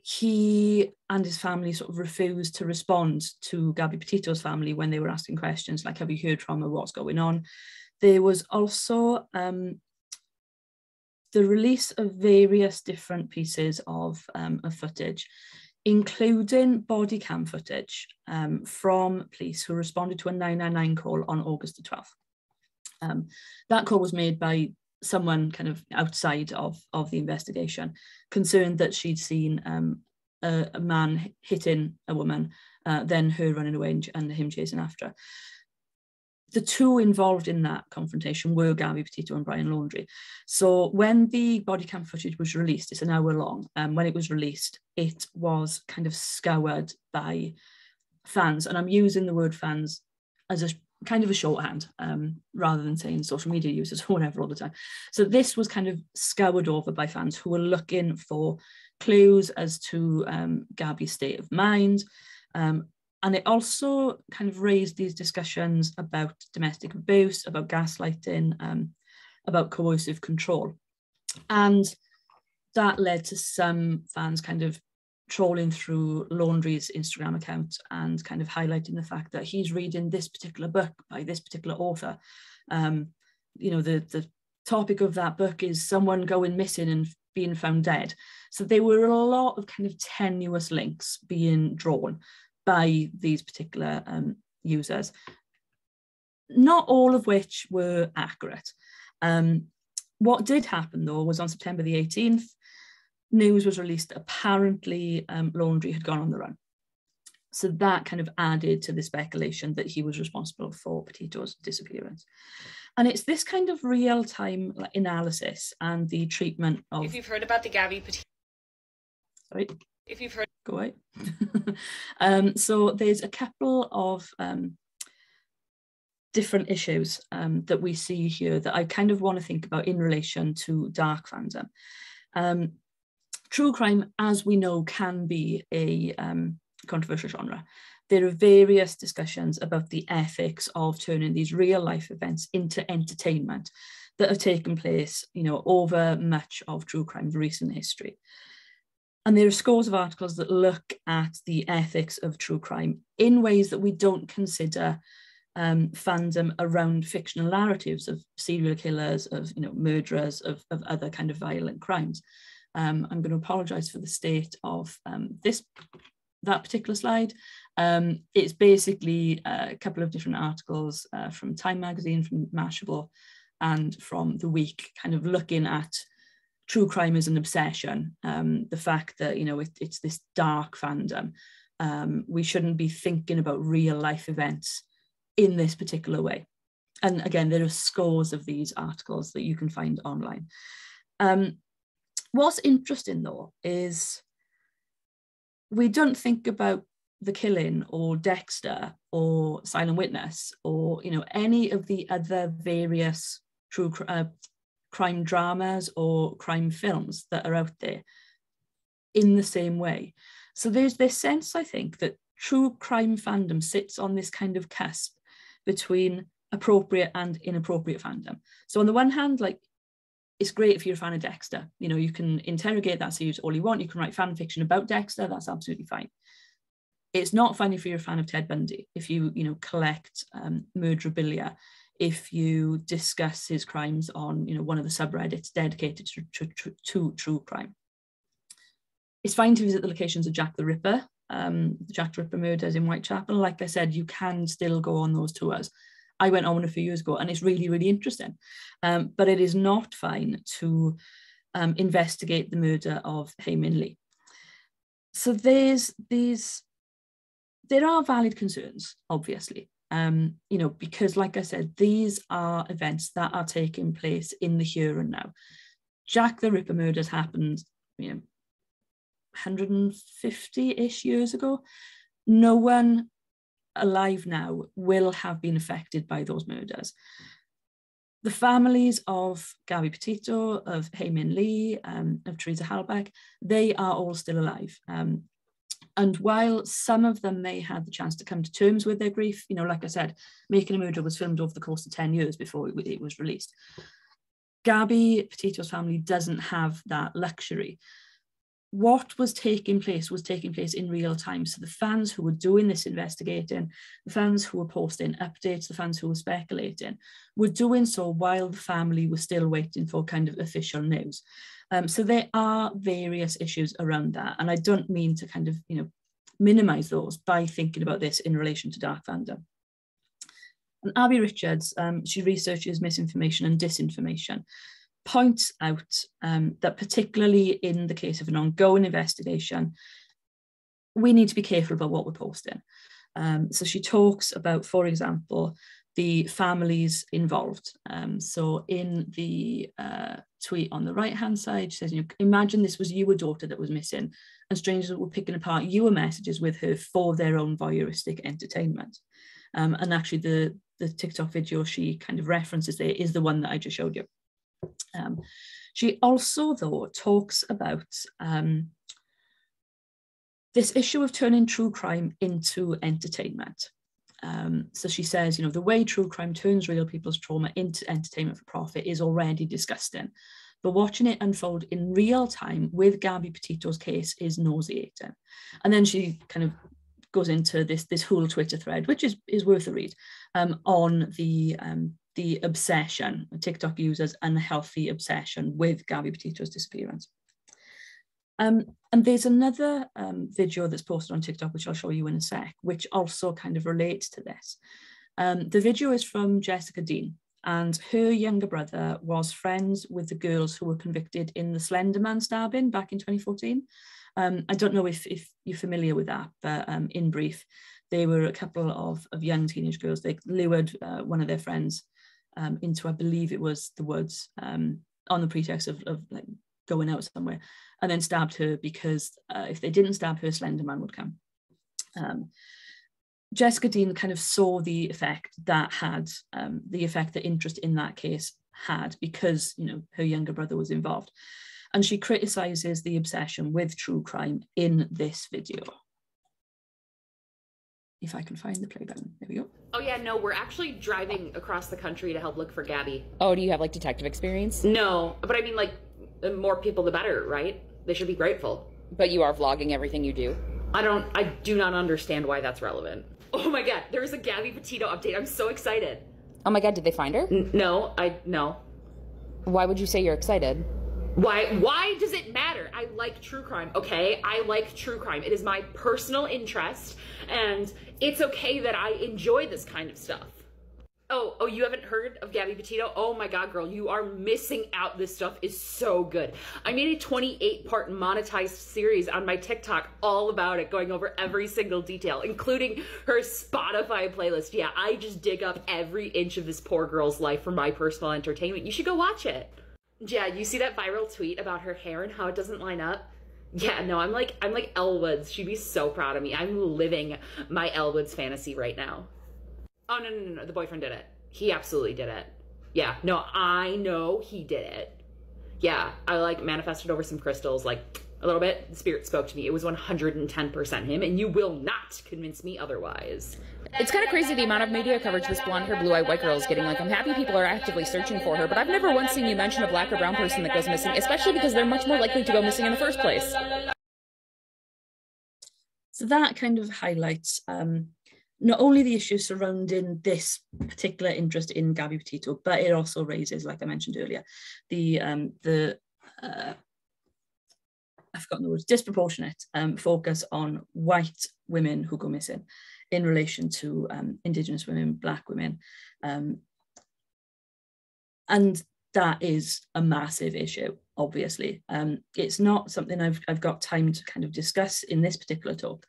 He and his family sort of refused to respond to Gabby Petito's family when they were asking questions like, have you heard from her, what's going on? There was also the release of various different pieces of footage, including body cam footage from police who responded to a 999 call on August the 12th. That call was made by someone kind of outside of the investigation, concerned that she'd seen a man hitting a woman, then her running away and him chasing after her. The two involved in that confrontation were Gabby Petito and Brian Laundrie. So when the body cam footage was released, it's an hour long, when it was released, it was kind of scoured by fans. And I'm using the word fans as a kind of a shorthand, rather than saying social media users or whatever all the time. So this was kind of scoured over by fans who were looking for clues as to Gabby's state of mind. And it also kind of raised these discussions about domestic abuse, about gaslighting, about coercive control. And that led to some fans kind of trawling through Laundrie's Instagram account and kind of highlighting the fact that he's reading this particular book by this particular author. The topic of that book is someone going missing and being found dead. So there were a lot of kind of tenuous links being drawn by these particular users, not all of which were accurate. What did happen though was on September the 18th, news was released that apparently Laundrie had gone on the run. So that kind of added to the speculation that he was responsible for Petito's disappearance. And it's this kind of real-time analysis and the treatment of... If you've heard about the Gabby Petito... Sorry? If you've heard... Go away. So there's a couple of different issues that we see here that I kind of want to think about in relation to dark fandom. True crime, as we know, can be a controversial genre. There are various discussions about the ethics of turning these real life events into entertainment that have taken place, over much of true crime's recent history. And there are scores of articles that look at the ethics of true crime in ways that we don't consider fandom around fictional narratives of serial killers, of murderers, of other kind of violent crimes. I'm going to apologise for the state of that particular slide. It's basically a couple of different articles from Time magazine, from Mashable, and from The Week, kind of looking at true crime as an obsession, the fact that it's this dark fandom. We shouldn't be thinking about real life events in this particular way. And again, there are scores of these articles that you can find online. What's interesting though is we don't think about The Killing or Dexter or Silent Witness or any of the other various true crime dramas or crime films that are out there in the same way. So there's this sense, I think, that true crime fandom sits on this kind of cusp between appropriate and inappropriate fandom. So on the one hand, it's great if you're a fan of Dexter. You can interrogate that series all you want. You can write fan fiction about Dexter. That's absolutely fine. It's not fine if you're a fan of Ted Bundy, if you collect murderabilia, if you discuss his crimes on one of the subreddits dedicated to true crime. It's fine to visit the locations of Jack the Ripper, Jack the Ripper murders in Whitechapel. Like I said, you can still go on those tours I went on a few years ago, and it's really, really interesting. But it is not fine to investigate the murder of Hae Min Lee. So there are valid concerns, obviously, because, like I said, these are events that are taking place in the here and now. Jack the Ripper murders happened, 150-ish years ago. No one alive now will have been affected by those murders. The families of Gabby Petito, of Hae Min Lee, of Teresa Halbach, they are all still alive. And while some of them may have the chance to come to terms with their grief, like I said, Making a Murderer was filmed over the course of 10 years before it was released. Gabby Petito's family doesn't have that luxury. What was taking place in real time. So the fans who were doing this investigating, the fans who were posting updates, the fans who were speculating, were doing so while the family was still waiting for kind of official news. So there are various issues around that. And I don't mean to kind of, minimize those by thinking about this in relation to dark fandom. And Abby Richards, she researches misinformation and disinformation, points out that particularly in the case of an ongoing investigation, we need to be careful about what we're posting. So she talks about, for example, the families involved. So in the tweet on the right-hand side, she says, imagine this was your daughter that was missing and strangers were picking apart your messages with her for their own voyeuristic entertainment. And actually the TikTok video she kind of references there is the one that I just showed you. She also, though, talks about this issue of turning true crime into entertainment. So she says, the way true crime turns real people's trauma into entertainment for profit is already disgusting. But watching it unfold in real time with Gabby Petito's case is nauseating. And then she kind of goes into this whole Twitter thread, which is worth a read, on the obsession, TikTok users' unhealthy obsession with Gabby Petito's disappearance. And there's another video that's posted on TikTok, which I'll show you in a sec, which also kind of relates to this. The video is from Jessica Dean, and her younger brother was friends with the girls who were convicted in the Slender Man stabbing back in 2014. I don't know if you're familiar with that, but in brief, they were a couple of young teenage girls. They lured one of their friends into, I believe it was the woods, on the pretext of like going out somewhere, and then stabbed her because if they didn't stab her, Slender Man would come. Jessica Dean kind of saw the effect that interest in that case had, because her younger brother was involved, and she criticizes the obsession with true crime in this video. If I can find the play button. There we go. Oh yeah, no, we're actually driving across the country to help look for Gabby. Oh, do you have like detective experience? No, but I mean, like, the more people the better, right? They should be grateful. But you are vlogging everything you do? I do not understand why that's relevant. Oh my god, there's a Gabby Petito update. I'm so excited. Oh my god, did they find her? No. Why would you say you're excited? Why does it matter? I like true crime, okay? I like true crime. It is my personal interest, and it's okay that I enjoy this kind of stuff. Oh, you haven't heard of Gabby Petito? Oh my god, girl, you are missing out. This stuff is so good. I made a 28-part monetized series on my TikTok all about it, going over every single detail, including her Spotify playlist. Yeah, I just dig up every inch of this poor girl's life for my personal entertainment. You should go watch it. Yeah, you see that viral tweet about her hair and how it doesn't line up? Yeah, no, I'm like Elle Woods. She'd be so proud of me. I'm living my Elle Woods fantasy right now. Oh, no, the boyfriend did it. He absolutely did it. Yeah, no, I know he did it. Yeah, I like manifested over some crystals, like a little bit. The spirit spoke to me. It was 110% him, and you will not convince me otherwise. It's kind of crazy the amount of media coverage this blonde-haired, blue-eyed white girl is getting. Like, I'm happy people are actively searching for her, but I've never once seen you mention a black or brown person that goes missing, especially because they're much more likely to go missing in the first place. So that kind of highlights not only the issues surrounding this particular interest in Gabby Petito, but it also raises, like I mentioned earlier, the I've forgotten the words, disproportionate focus on white women who go missing. in relation to Indigenous women, Black women. And that is a massive issue, obviously. It's not something I've got time to kind of discuss in this particular talk,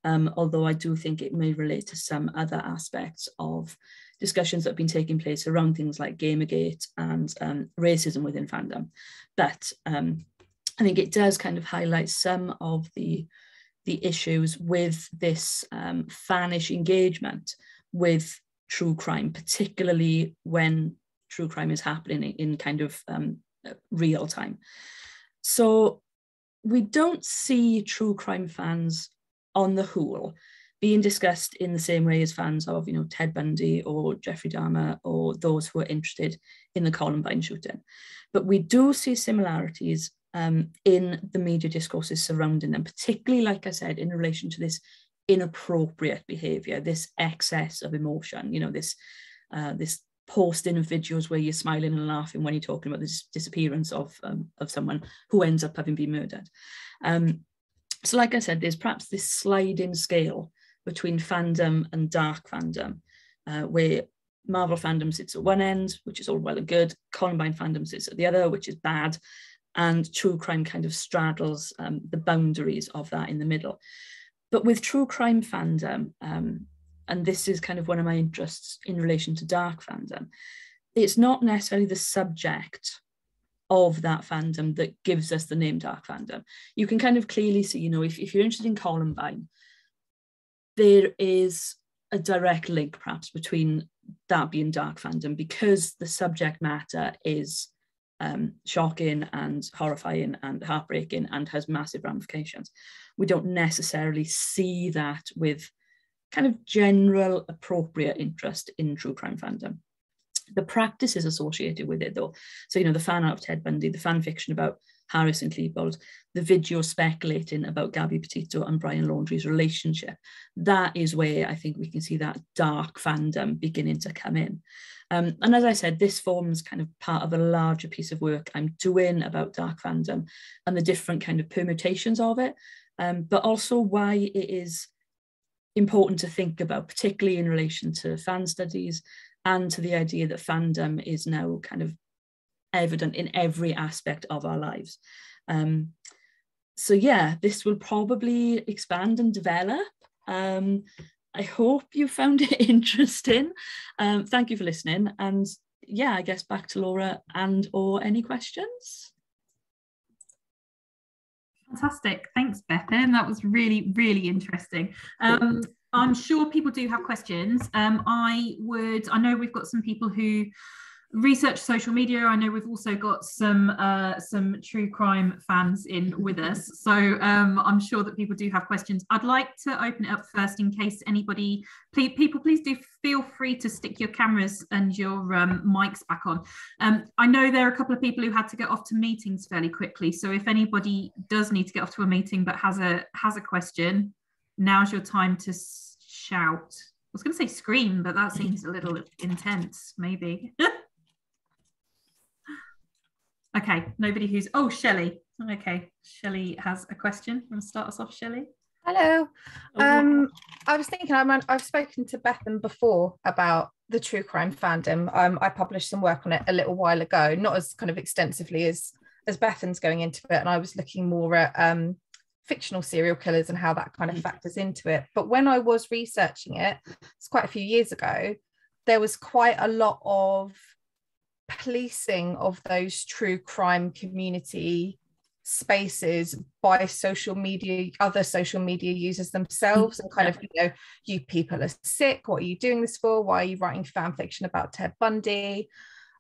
although I do think it may relate to some other aspects of discussions that have been taking place around things like Gamergate and racism within fandom. But I think it does kind of highlight some of the issues with this fanish engagement with true crime, particularly when true crime is happening in kind of real time. So we don't see true crime fans on the whole being discussed in the same way as fans of, Ted Bundy or Jeffrey Dahmer or those who are interested in the Columbine shooting. But we do see similarities in the media discourses surrounding them, particularly, like I said, in relation to this inappropriate behaviour, this excess of emotion, this posting of videos where you're smiling and laughing when you're talking about the disappearance of someone who ends up having been murdered. So like I said, there's perhaps this sliding scale between fandom and dark fandom, where Marvel fandom sits at one end, which is all well and good, Columbine fandom sits at the other, which is bad, and true crime kind of straddles the boundaries of that in the middle. But with true crime fandom, and this is kind of one of my interests in relation to dark fandom, it's not necessarily the subject of that fandom that gives us the name dark fandom. You can kind of clearly see, if you're interested in Columbine, there is a direct link perhaps between that being dark fandom, because the subject matter is shocking and horrifying and heartbreaking and has massive ramifications. We don't necessarily see that with kind of general appropriate interest in true crime fandom. The practices associated with it, though, so the fan art of Ted Bundy, the fan fiction about Harris and Klebold, the video speculating about Gabby Petito and Brian Laundrie's relationship, that is where I think we can see that dark fandom beginning to come in. And as I said, this forms kind of part of a larger piece of work I'm doing about dark fandom and the different kind of permutations of it, but also why it is important to think about, particularly in relation to fan studies and to the idea that fandom is now kind of evident in every aspect of our lives. So yeah, this will probably expand and develop. I hope you found it interesting. Thank you for listening. And yeah, I guess back to Laura or any questions. Fantastic. Thanks, Bethan. That was really, really interesting. I'm sure people do have questions. I know we've got some people who research social media. I know we've also got some true crime fans in with us. So I'm sure that people do have questions. I'd like to open it up first in case anybody, please do feel free to stick your cameras and your mics back on. I know there are a couple of people who had to get off to meetings fairly quickly. So if anybody does need to get off to a meeting but has a question, now's your time to shout. I was going to say scream, but that seems a little intense, maybe. Okay, nobody who's... Oh, Shelley. Okay, Shelley has a question. Want to start us off, Shelley? Hello. I was thinking, I've spoken to Bethan before about the true crime fandom. I published some work on it a little while ago, not as kind of extensively as Bethan's going into it, and I was looking more at fictional serial killers and how that kind of factors into it. But when I was researching it, it's quite a few years ago, there was quite a lot of policing of those true crime community spaces by social media, other social media users themselves, and kind of, you people are sick, what are you doing this for, why are you writing fan fiction about Ted Bundy?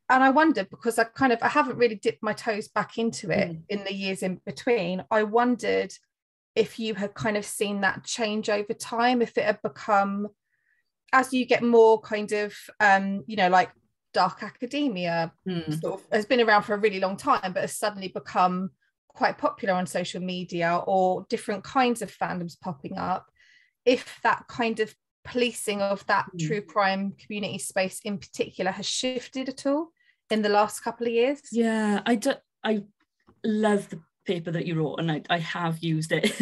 And I wondered, because I haven't really dipped my toes back into it in the years in between, I wondered if you had kind of seen that change over time, if it had become, as you get more kind of like dark academia sort of has been around for a really long time, but has suddenly become quite popular on social media, or different kinds of fandoms popping up, if that kind of policing of that true crime community space in particular has shifted at all in the last couple of years. Yeah, I love the paper that you wrote, and I have used it.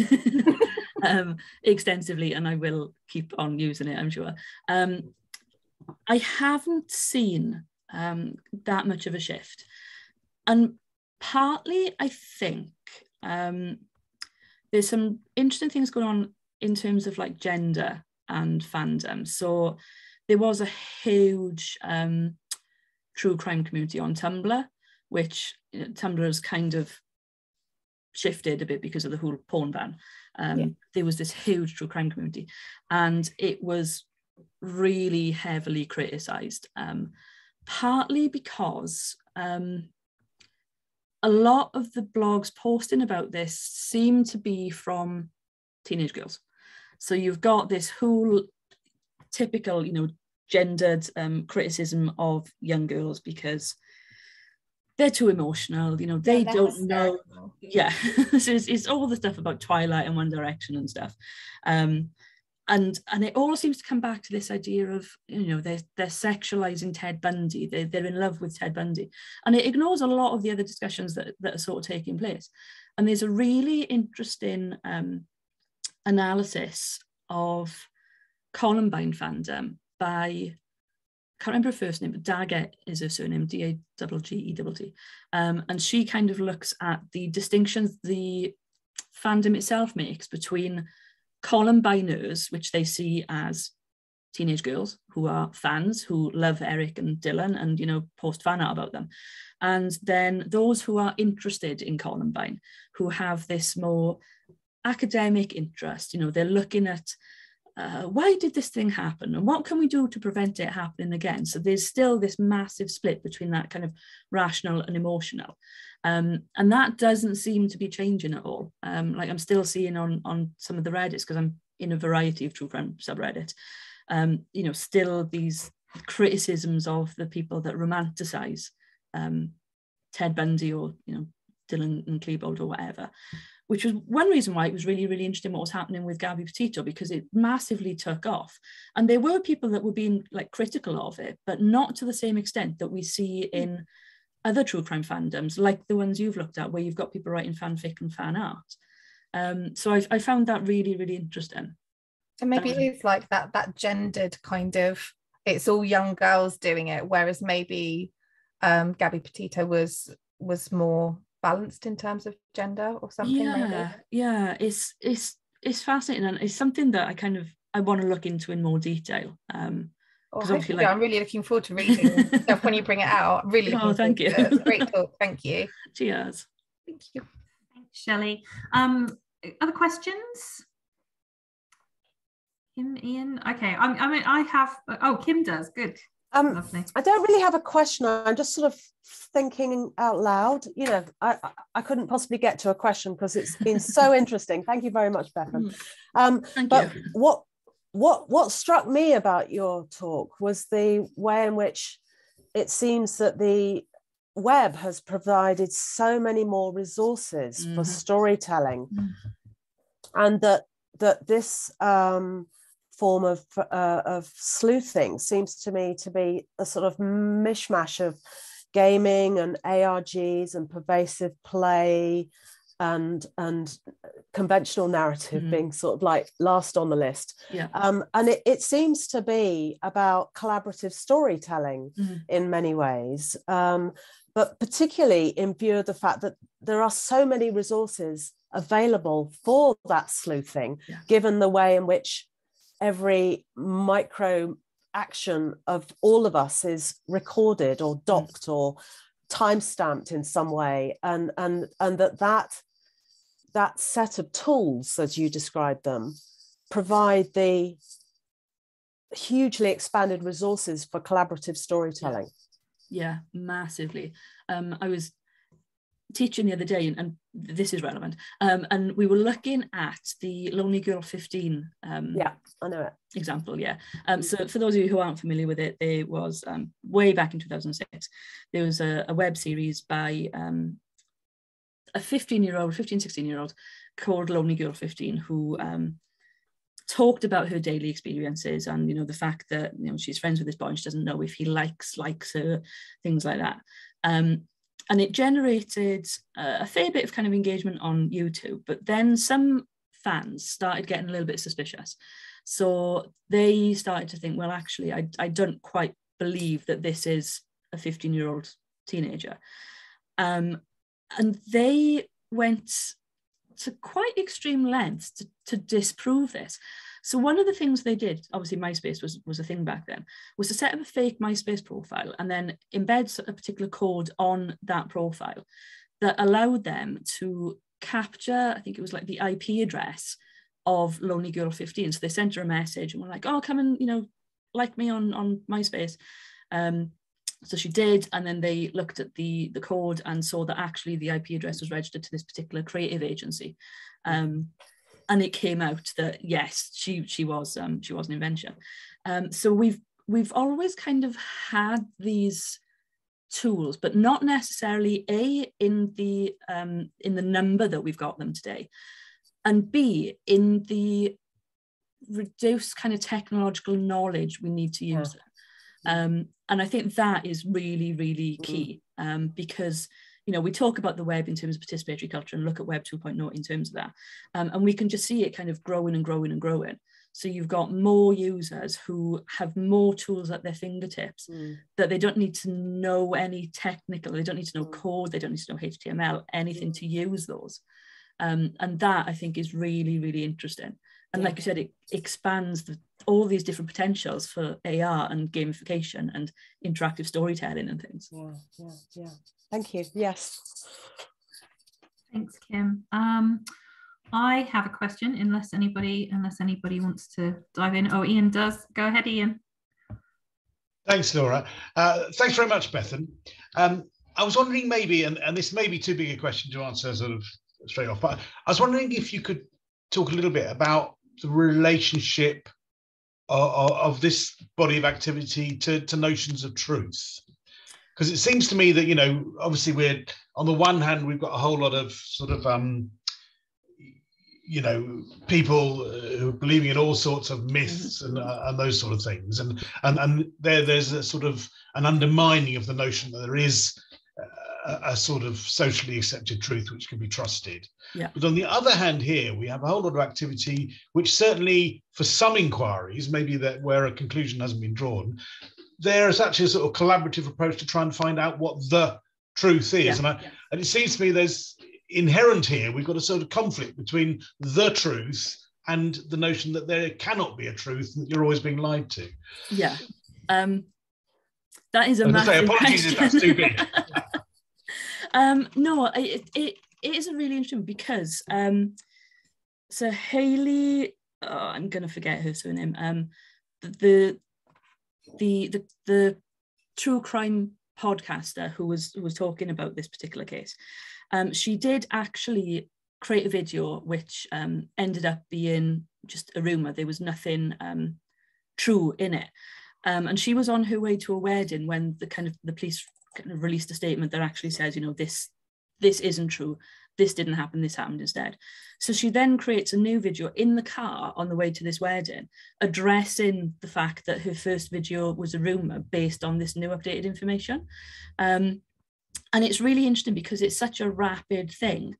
extensively, and I will keep on using it, I'm sure. I haven't seen that much of a shift. And partly, I think there's some interesting things going on in terms of like gender and fandom. So there was a huge true crime community on Tumblr, which Tumblr has kind of shifted a bit because of the whole porn ban. There was this huge true crime community, and it was really heavily criticised, partly because a lot of the blogs posting about this seem to be from teenage girls. So you've got this whole typical, gendered criticism of young girls because they're too emotional, they don't know. Yeah, so it's all the stuff about Twilight and One Direction and stuff. And it all seems to come back to this idea of, they're sexualizing Ted Bundy. They're in love with Ted Bundy. And it ignores a lot of the other discussions that are sort of taking place. And there's a really interesting analysis of Columbine fandom by, I can't remember her first name, but Daggett is her surname, Daggett. And she kind of looks at the distinctions the fandom itself makes between Columbiners, which they see as teenage girls who are fans, who love Eric and Dylan and, post fan art about them. And then those who are interested in Columbine, who have this more academic interest, they're looking at why did this thing happen and what can we do to prevent it happening again? So there's still this massive split between that kind of rational and emotional. And that doesn't seem to be changing at all. Like I'm still seeing on some of the Reddits, because I'm in a variety of true crime subreddits, still these criticisms of the people that romanticize Ted Bundy or, Dylan and Klebold or whatever, which was one reason why it was really, really interesting what was happening with Gabby Petito, because it massively took off. And there were people that were being like critical of it, but not to the same extent that we see in other true crime fandoms, like the ones you've looked at, where you've got people writing fanfic and fan art. So I found that really, really interesting. And maybe it's like that gendered kind of, it's all young girls doing it, whereas maybe Gabby Petito was more balanced in terms of gender or something. It's fascinating, and it's something that I want to look into in more detail. I'm really looking forward to reading stuff when you bring it out. Really thank you. It's a great talk. Thank you. Cheers. Thank you. Thanks, Shelley. Other questions? Kim, Ian? Okay. I have. Oh, Kim does. Good. Lovely. I don't really have a question. I'm just sort of thinking out loud. I couldn't possibly get to a question because it's been so interesting. Thank you very much, Bethan. Thank you. What struck me about your talk was the way in which it seems that the web has provided so many more resources for storytelling, and that this form of sleuthing seems to me to be a sort of mishmash of gaming and ARGs and pervasive play and conventional narrative being sort of like last on the list. And it seems to be about collaborative storytelling in many ways, but particularly in view of the fact that there are so many resources available for that sleuthing, given the way in which every micro action of all of us is recorded or docked or time-stamped in some way, and that set of tools, as you described them, provide the hugely expanded resources for collaborative storytelling. Yeah, massively. I was teaching the other day, and this is relevant, and we were looking at the Lonely Girl 15 I know it example. So for those of you who aren't familiar with it, there was way back in 2006 there was a web series by a 16-year-old called Lonely Girl 15, who talked about her daily experiences and the fact that she's friends with this boy and she doesn't know if he likes her, things like that. And it generated a fair bit of kind of engagement on YouTube, but then some fans started getting a little bit suspicious. So they started to think, well, actually, I don't quite believe that this is a 15-year-old teenager. And they went to quite extreme lengths to disprove this. So one of the things they did, obviously MySpace was a thing back then, was to set up a fake MySpace profile and then embed a particular code on that profile that allowed them to capture, I think it was like the IP address of Lonely Girl 15. So they sent her a message and were like, oh, come and, like me on MySpace. So she did, and then they looked at the code and saw that actually the IP address was registered to this particular creative agency. And it came out that yes, she was an inventor. So we've always kind of had these tools, but not necessarily in the number that we've got them today, and B, in the reduced kind of technological knowledge we need to use them. And I think that is really, really key, because we talk about the web in terms of participatory culture and look at Web 2.0 in terms of that. And we can just see it kind of growing and growing and growing. So you've got more users who have more tools at their fingertips that they don't need to know any technical, they don't need to know code, they don't need to know HTML, anything to use those. And that I think is really, really interesting. And like you said, it expands all these different potentials for AR and gamification and interactive storytelling and things. Yeah. Thank you. Yes. Thanks, Kim. I have a question, unless anybody wants to dive in. Oh, Ian does. Go ahead, Ian. Thanks, Laura. Thanks very much, Bethan. I was wondering maybe, and this may be too big a question to answer sort of straight off, but I was wondering if you could talk a little bit about the relationship of this body of activity to notions of truth. Because it seems to me that, obviously we're, on the one hand, we've got a whole lot of sort of, people who are believing in all sorts of myths and those sort of things. And there's a sort of an undermining of the notion that there is a sort of socially accepted truth which can be trusted. Yeah. But on the other hand here, we have a whole lot of activity which certainly for some inquiries, maybe that where a conclusion hasn't been drawn, there is actually a sort of collaborative approach to try and find out what the truth is. And it seems to me there's inherent here, we've got a sort of conflict between the truth and the notion that there cannot be a truth and that you're always being lied to. Yeah. That is a massive apologies if that's too big. No, it is a really interesting because so Hayley, I'm going to forget her surname, the true crime podcaster who was talking about this particular case, she did actually create a video which ended up being just a rumor. There was nothing true in it, and she was on her way to a wedding when the police kind of released a statement that actually says, this isn't true, this didn't happen, this happened instead. So she then creates a new video in the car on the way to this wedding, addressing the fact that her first video was a rumor based on this new updated information. And it's really interesting because it's such a rapid thing.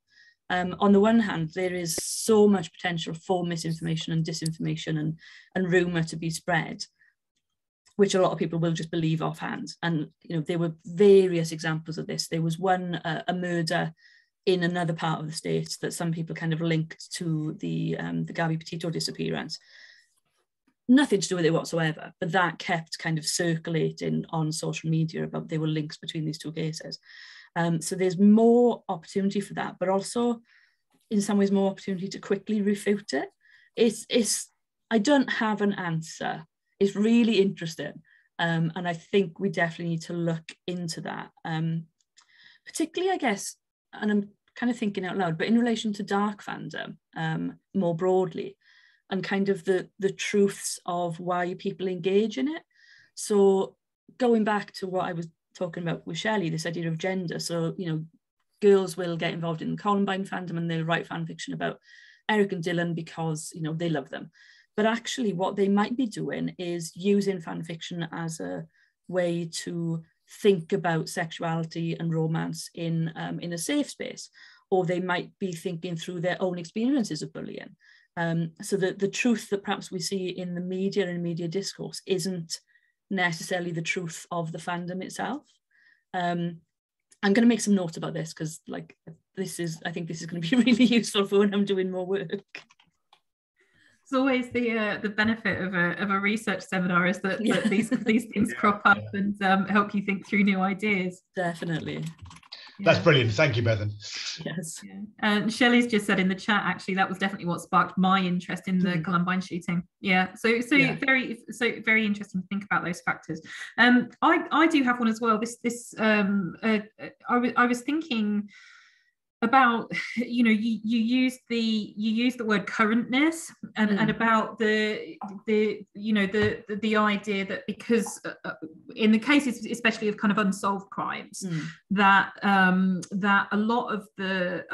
On the one hand, there is so much potential for misinformation and disinformation and rumor to be spread, which a lot of people will just believe offhand. And there were various examples of this. There was one, a murder in another part of the state that some people kind of linked to the Gabby Petito disappearance. Nothing to do with it whatsoever, but that kept kind of circulating on social media about there were links between these two cases. So there's more opportunity for that, but also in some ways more opportunity to quickly refute it. I don't have an answer. It's really interesting. And I think we definitely need to look into that. Particularly, I guess, and I'm kind of thinking out loud, but in relation to dark fandom more broadly, and kind of the truths of why people engage in it. So going back to what I was talking about with Shelley, this idea of gender. So, girls will get involved in Columbine fandom and they'll write fan fiction about Eric and Dylan because, they love them. But actually what they might be doing is using fan fiction as a way to think about sexuality and romance in a safe space, or they might be thinking through their own experiences of bullying. So the truth that perhaps we see in the media and media discourse isn't necessarily the truth of the fandom itself. I'm going to make some notes about this because I think this is going to be really useful for when I'm doing more work. It's always the benefit of a research seminar is that these things crop up and help you think through new ideas. Definitely. That's brilliant. Thank you, Bethan. Yes. Yeah. And Shelley's just said in the chat, actually, that was definitely what sparked my interest in the Columbine shooting. Yeah. So very interesting to think about those factors. I do have one as well. I was thinking about, you use the word currentness and about the idea that because in the cases especially of kind of unsolved crimes that a lot of the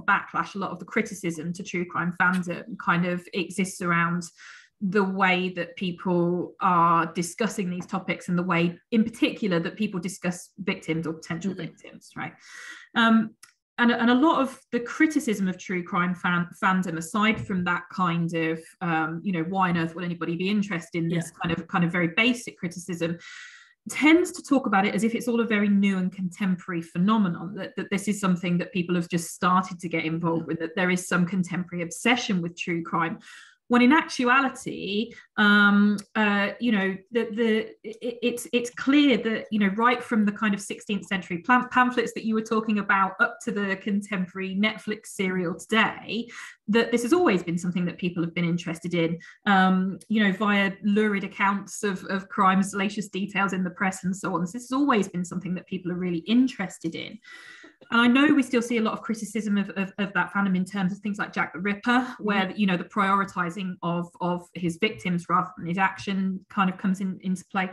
backlash, a lot of the criticism to true crime fandom kind of exists around the way that people are discussing these topics and the way in particular that people discuss victims or potential victims, right? And a lot of the criticism of true crime fandom, aside from that kind of, why on earth would anybody be interested in this kind of very basic criticism, tends to talk about it as if it's all a very new and contemporary phenomenon, that this is something that people have just started to get involved with, that there is some contemporary obsession with true crime. When in actuality, it's clear that, right from the kind of 16th century pamphlets that you were talking about up to the contemporary Netflix serial today, that this has always been something that people have been interested in, via lurid accounts of crime, salacious details in the press and so on. So this has always been something that people are really interested in. And I know we still see a lot of criticism of that fandom in terms of things like Jack the Ripper, where the prioritizing of his victims rather than his action kind of comes into play.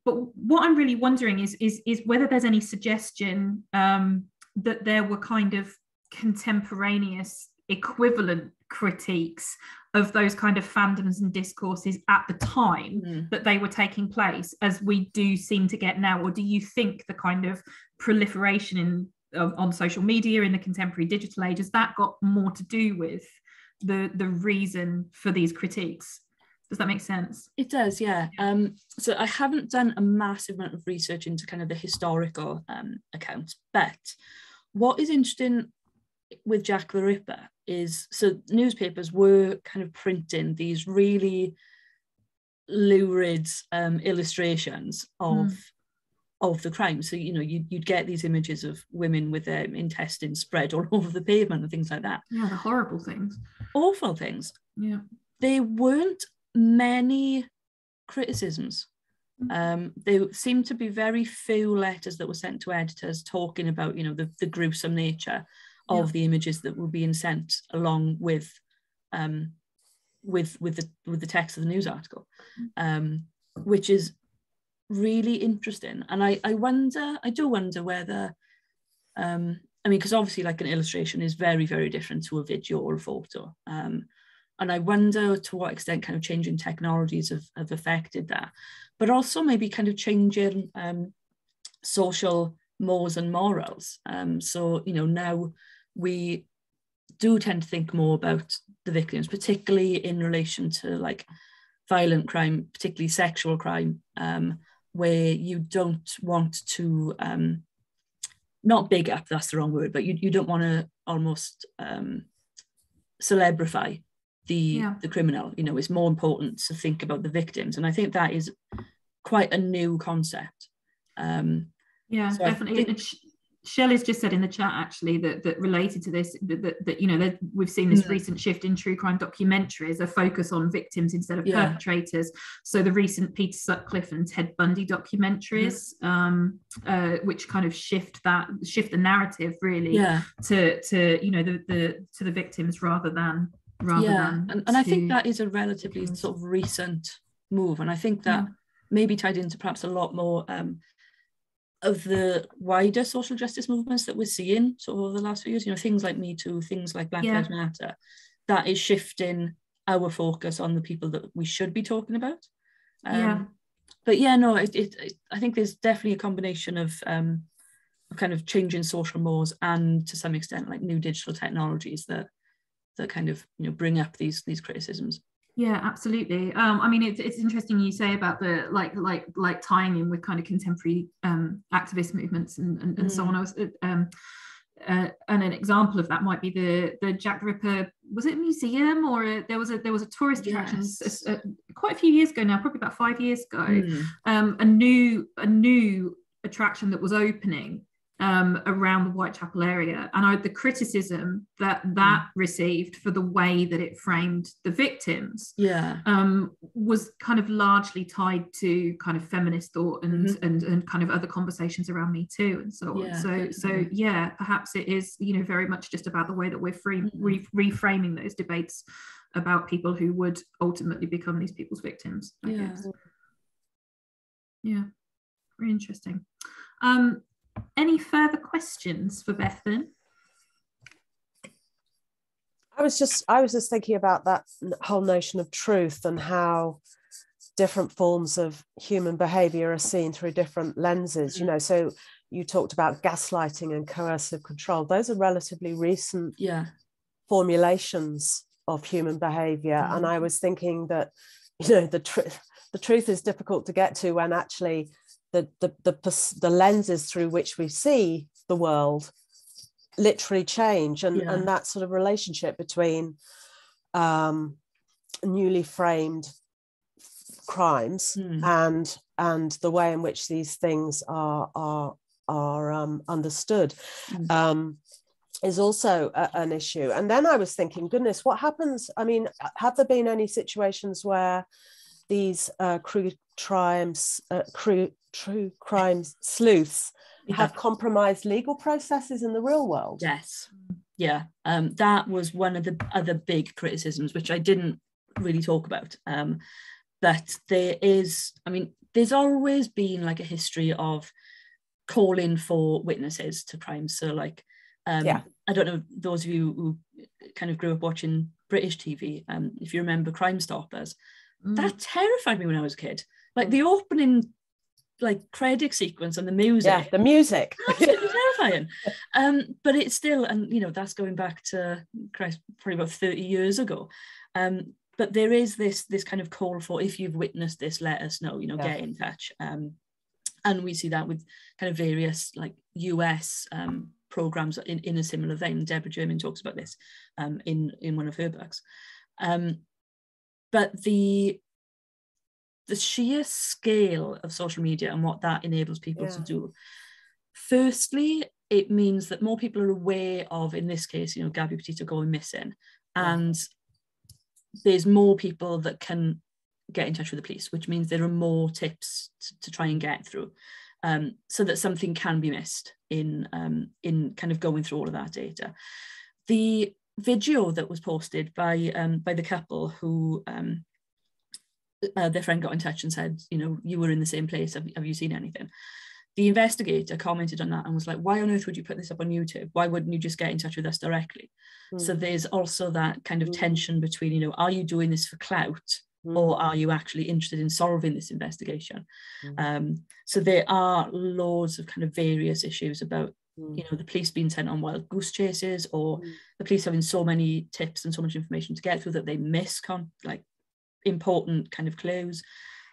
But what I'm really wondering is whether there's any suggestion that there were kind of contemporaneous equivalent critiques of those kind of fandoms and discourses at the time that they were taking place, as we do seem to get now, or do you think the kind of proliferation on social media in the contemporary digital age, has that got more to do with the reason for these critiques? Does that make sense? It does, yeah. So I haven't done a massive amount of research into kind of the historical accounts, but what is interesting with Jack the Ripper is, so newspapers were kind of printing these really lurid illustrations of the crime. So, you'd get these images of women with their intestines spread all over the pavement and things like that. Yeah, the horrible things. Awful things. Yeah. There weren't many criticisms. There seemed to be very few letters that were sent to editors talking about, the gruesome nature of the images that were being sent along with the text of the news article, which is really interesting. And I do wonder whether, because obviously like an illustration is very, very different to a video or a photo. And I wonder to what extent kind of changing technologies have affected that, but also maybe kind of changing social mores and morals. So, now we do tend to think more about the victims, particularly in relation to like violent crime, particularly sexual crime, where you don't want to, not big up, that's the wrong word, but you don't want to almost celebrify the criminal. It's more important to think about the victims. And I think that is quite a new concept. So definitely. Shelley's just said in the chat actually that related to this, that we've seen this recent shift in true crime documentaries, a focus on victims instead of perpetrators. So the recent Peter Sutcliffe and Ted Bundy documentaries, which kind of shift the narrative really to the victims rather than and I think that is a relatively sort of recent move, and I think that maybe tied into perhaps a lot more of the wider social justice movements that we're seeing sort of over the last few years, things like Me Too, things like Black Lives Matter, that is shifting our focus on the people that we should be talking about. But yeah, no, I think there's definitely a combination of kind of changing social mores and to some extent like new digital technologies that kind of bring up these criticisms. Yeah, absolutely. I mean, it's interesting you say about the like tying in with kind of contemporary activist movements and so on. I was and an example of that might be the Jack the Ripper. Was it a museum or there was a tourist attraction quite a few years ago now, probably about 5 years ago. A new attraction that was opening around the Whitechapel area, and the criticism that received for the way that it framed the victims was kind of largely tied to kind of feminist thought and kind of other conversations around Me Too and so on. So yeah, perhaps it is very much just about the way that we're reframing those debates about people who would ultimately become these people's victims, I guess. Yeah, very interesting. Any further questions for Bethan? I was just thinking about that whole notion of truth and how different forms of human behavior are seen through different lenses. So you talked about gaslighting and coercive control. Those are relatively recent formulations of human behavior. And I was thinking that the truth is difficult to get to when actually the lenses through which we see the world literally change, and that sort of relationship between newly framed crimes and the way in which these things are understood is also an issue. And then I was thinking, goodness, what happens? I mean, have there been any situations where these true crime sleuths have compromised legal processes in the real world? Yes. Yeah. That was one of the other big criticisms, which I didn't really talk about. But there's always been like a history of calling for witnesses to crimes. So like, I don't know, those of you who kind of grew up watching British TV, if you remember Crime Stoppers, that terrified me when I was a kid. Like the opening credit sequence and the music. Absolutely terrifying. But it's still, and that's going back to probably about 30 years ago. But there is this kind of call for, if you've witnessed this, let us know, get in touch. And we see that with kind of various like US programs in a similar vein. Deborah German talks about this in one of her books. But the sheer scale of social media and what that enables people to do. Firstly, it means that more people are aware of, in this case, Gabby Petito going missing, and there's more people that can get in touch with the police, which means there are more tips to try and get through, so that something can be missed in kind of going through all of that data. The video that was posted by the couple who their friend got in touch and said, you were in the same place, have you seen anything? The investigator commented on that and was like, why on earth would you put this up on YouTube? Why wouldn't you just get in touch with us directly? So there's also that kind of tension between, are you doing this for clout, or are you actually interested in solving this investigation? So there are loads of kind of various issues about, the police being sent on wild goose chases, or the police having so many tips and so much information to get through that they miss important kind of clues.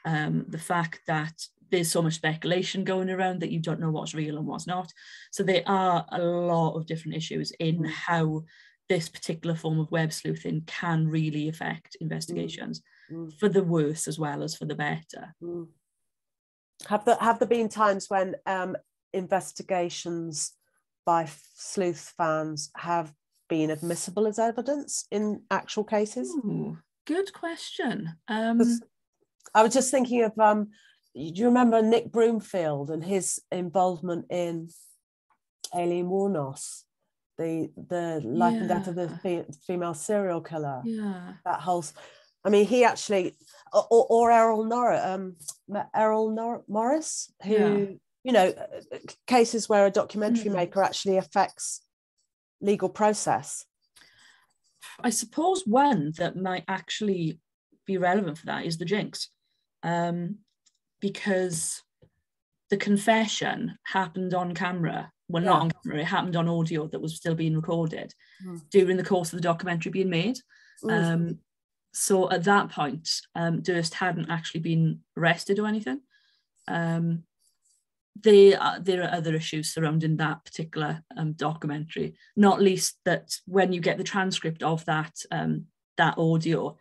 The fact that there's so much speculation going around that you don't know what's real and what's not. So there are a lot of different issues in how this particular form of web sleuthing can really affect investigations for the worse as well as for the better. Have there been times when investigations by sleuth fans have been admissible as evidence in actual cases? Ooh, good question. I was just thinking of, do you remember Nick Broomfield and his involvement in Aileen Wuornos, the life and death of the female serial killer? Yeah. That whole, I mean, he actually, or Errol Morris, who, cases where a documentary maker actually affects legal process. I suppose one that might actually be relevant for that is the Jinx. because the confession happened on camera. Well, not on camera, it happened on audio that was still being recorded during the course of the documentary being made. So at that point, Durst hadn't actually been arrested or anything. There are other issues surrounding that particular documentary, not least that when you get the transcript of that audio,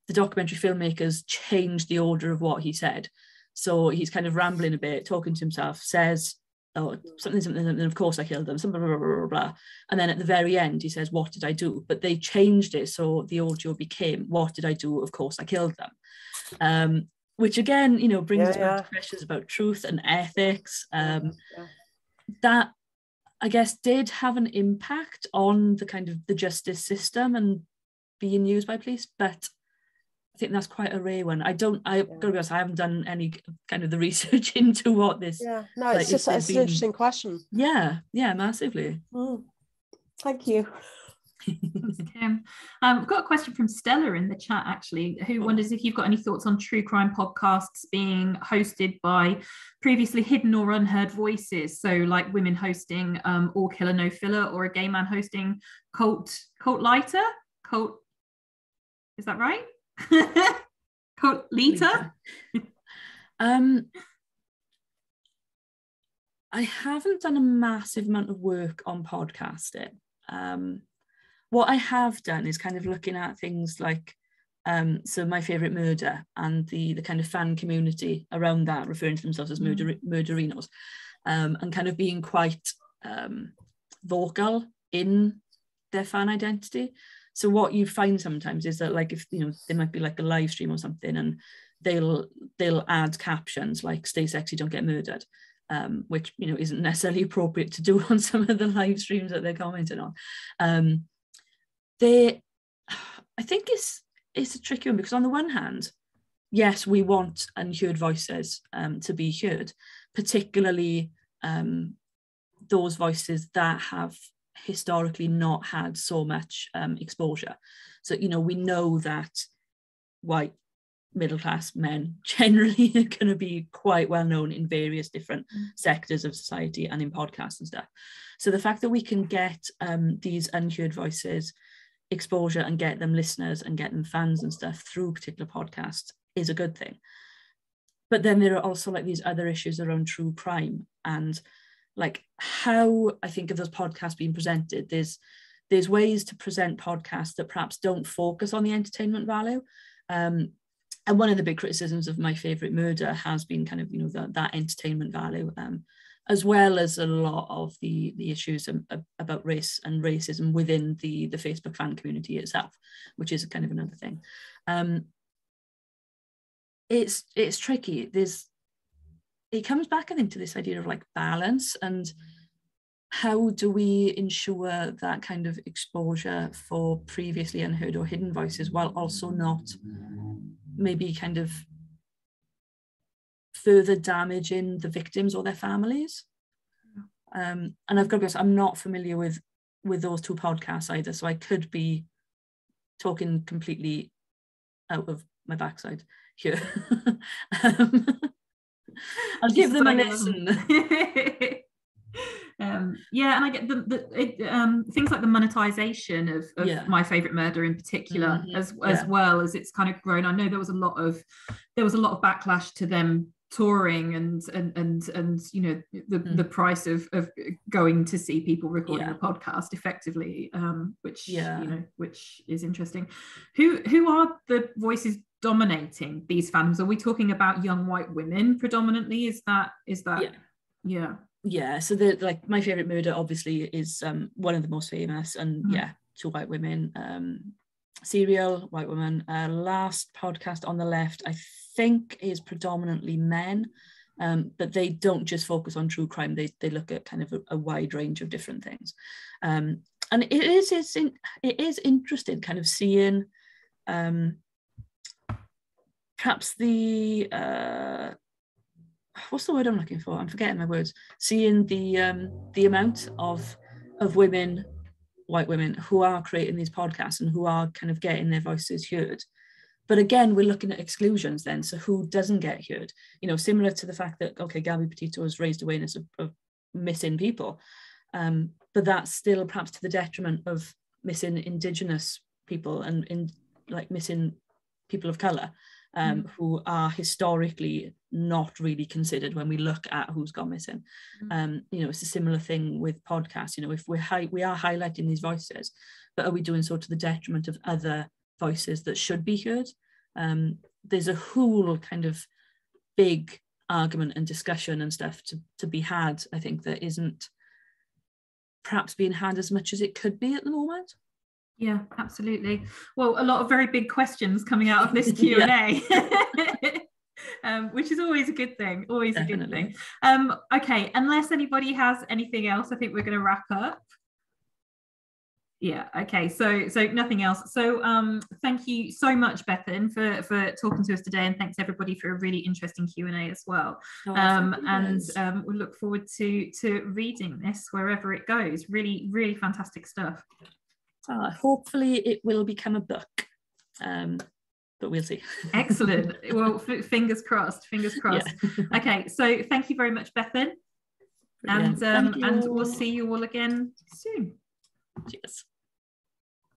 the documentary filmmakers changed the order of what he said. So he's kind of rambling a bit, talking to himself, says, oh, something, and of course I killed them, blah, blah, blah, blah, blah. And then at the very end, he says, what did I do? But they changed it, so the audio became, what did I do? Of course I killed them. Which again, you know, brings us back to questions about truth and ethics. That, I guess, did have an impact on the kind of the justice system and being used by police, but I think that's quite a rare one. I've got to be honest, I haven't done any kind of the research into what this. No, it's just it's an interesting question. Yeah, massively. Thank you. Thanks, Kim. I've got a question from Stella in the chat, actually, who wonders if you've got any thoughts on true crime podcasts being hosted by previously hidden or unheard voices. So like women hosting All Killer No Filler, or a gay man hosting Cult Lighter? Is that right? Cult Lita? I haven't done a massive amount of work on podcasting. What I have done is kind of looking at things like so My Favorite Murder and the kind of fan community around that, referring to themselves as murderinos, and kind of being quite vocal in their fan identity. So what you find sometimes is that, like, if you know, there might be like a live stream or something, and they'll add captions like "Stay sexy, don't get murdered," which, you know, isn't necessarily appropriate to do on some of the live streams that they're commenting on. I think it's a tricky one, because on the one hand, yes, we want unheard voices to be heard, particularly those voices that have historically not had so much exposure. So, you know, we know that white middle-class men generally are going to be quite well known in various different sectors of society and in podcasts and stuff. So the fact that we can get these unheard voices exposure and get them listeners and get them fans and stuff through particular podcasts is a good thing. But then there are also like these other issues around true crime and like how I think of those podcasts being presented. There's ways to present podcasts that perhaps don't focus on the entertainment value. And one of the big criticisms of My Favorite Murder has been kind of, you know, that entertainment value, as well as a lot of the issues about race and racism within the Facebook fan community itself, which is kind of another thing. It's tricky. It comes back, I think, to this idea of like balance, and how do we ensure that kind of exposure for previously unheard or hidden voices, while also not maybe kind of further damaging the victims or their families. And I've got to be honest, I'm not familiar with those two podcasts either, so I could be talking completely out of my backside here. I'll give them a listen. Yeah, and I get things like the monetization of My Favorite Murder in particular, as well as it's kind of grown. I know there was a lot of backlash to them touring and you know, the price of going to see people recording a podcast effectively, which you know, which is interesting. Who are the voices dominating these fandoms? Are we talking about young white women predominantly? Is that yeah, so the like My Favorite Murder obviously is one of the most famous, and two white women. Serial, white woman. Last Podcast on the Left, I think, is predominantly men, but they don't just focus on true crime. They look at kind of a wide range of different things, and it is interesting kind of seeing perhaps the what's the word I'm looking for? I'm forgetting my words. Seeing the amount of white women who are creating these podcasts and who are kind of getting their voices heard, But again, we're looking at exclusions then. So who doesn't get heard? You know, similar to the fact that, okay, Gabby Petito has raised awareness of missing people, but that's still perhaps to the detriment of missing Indigenous people and like missing people of colour, who are historically not really considered when we look at who's gone missing. You know, it's a similar thing with podcasts. You know, if we are highlighting these voices, but are we doing so to the detriment of other voices that should be heard? There's a whole kind of big argument and discussion and stuff to be had, I think, that isn't perhaps being had as much as it could be at the moment. Yeah, absolutely. Well, a lot of very big questions coming out of this Q&A. Which is always a good thing, always Definitely. A good thing. Okay, unless anybody has anything else, I think we're going to wrap up. Yeah, okay, so nothing else. So thank you so much, Bethan, for talking to us today, and thanks everybody for a really interesting Q&A as well. We'll look forward to reading this wherever it goes. Really, really fantastic stuff. Hopefully it will become a book, but we'll see. Excellent. Well, fingers crossed, fingers crossed. Yeah. Okay, so thank you very much, Bethan. And we'll see you all again soon. Cheers.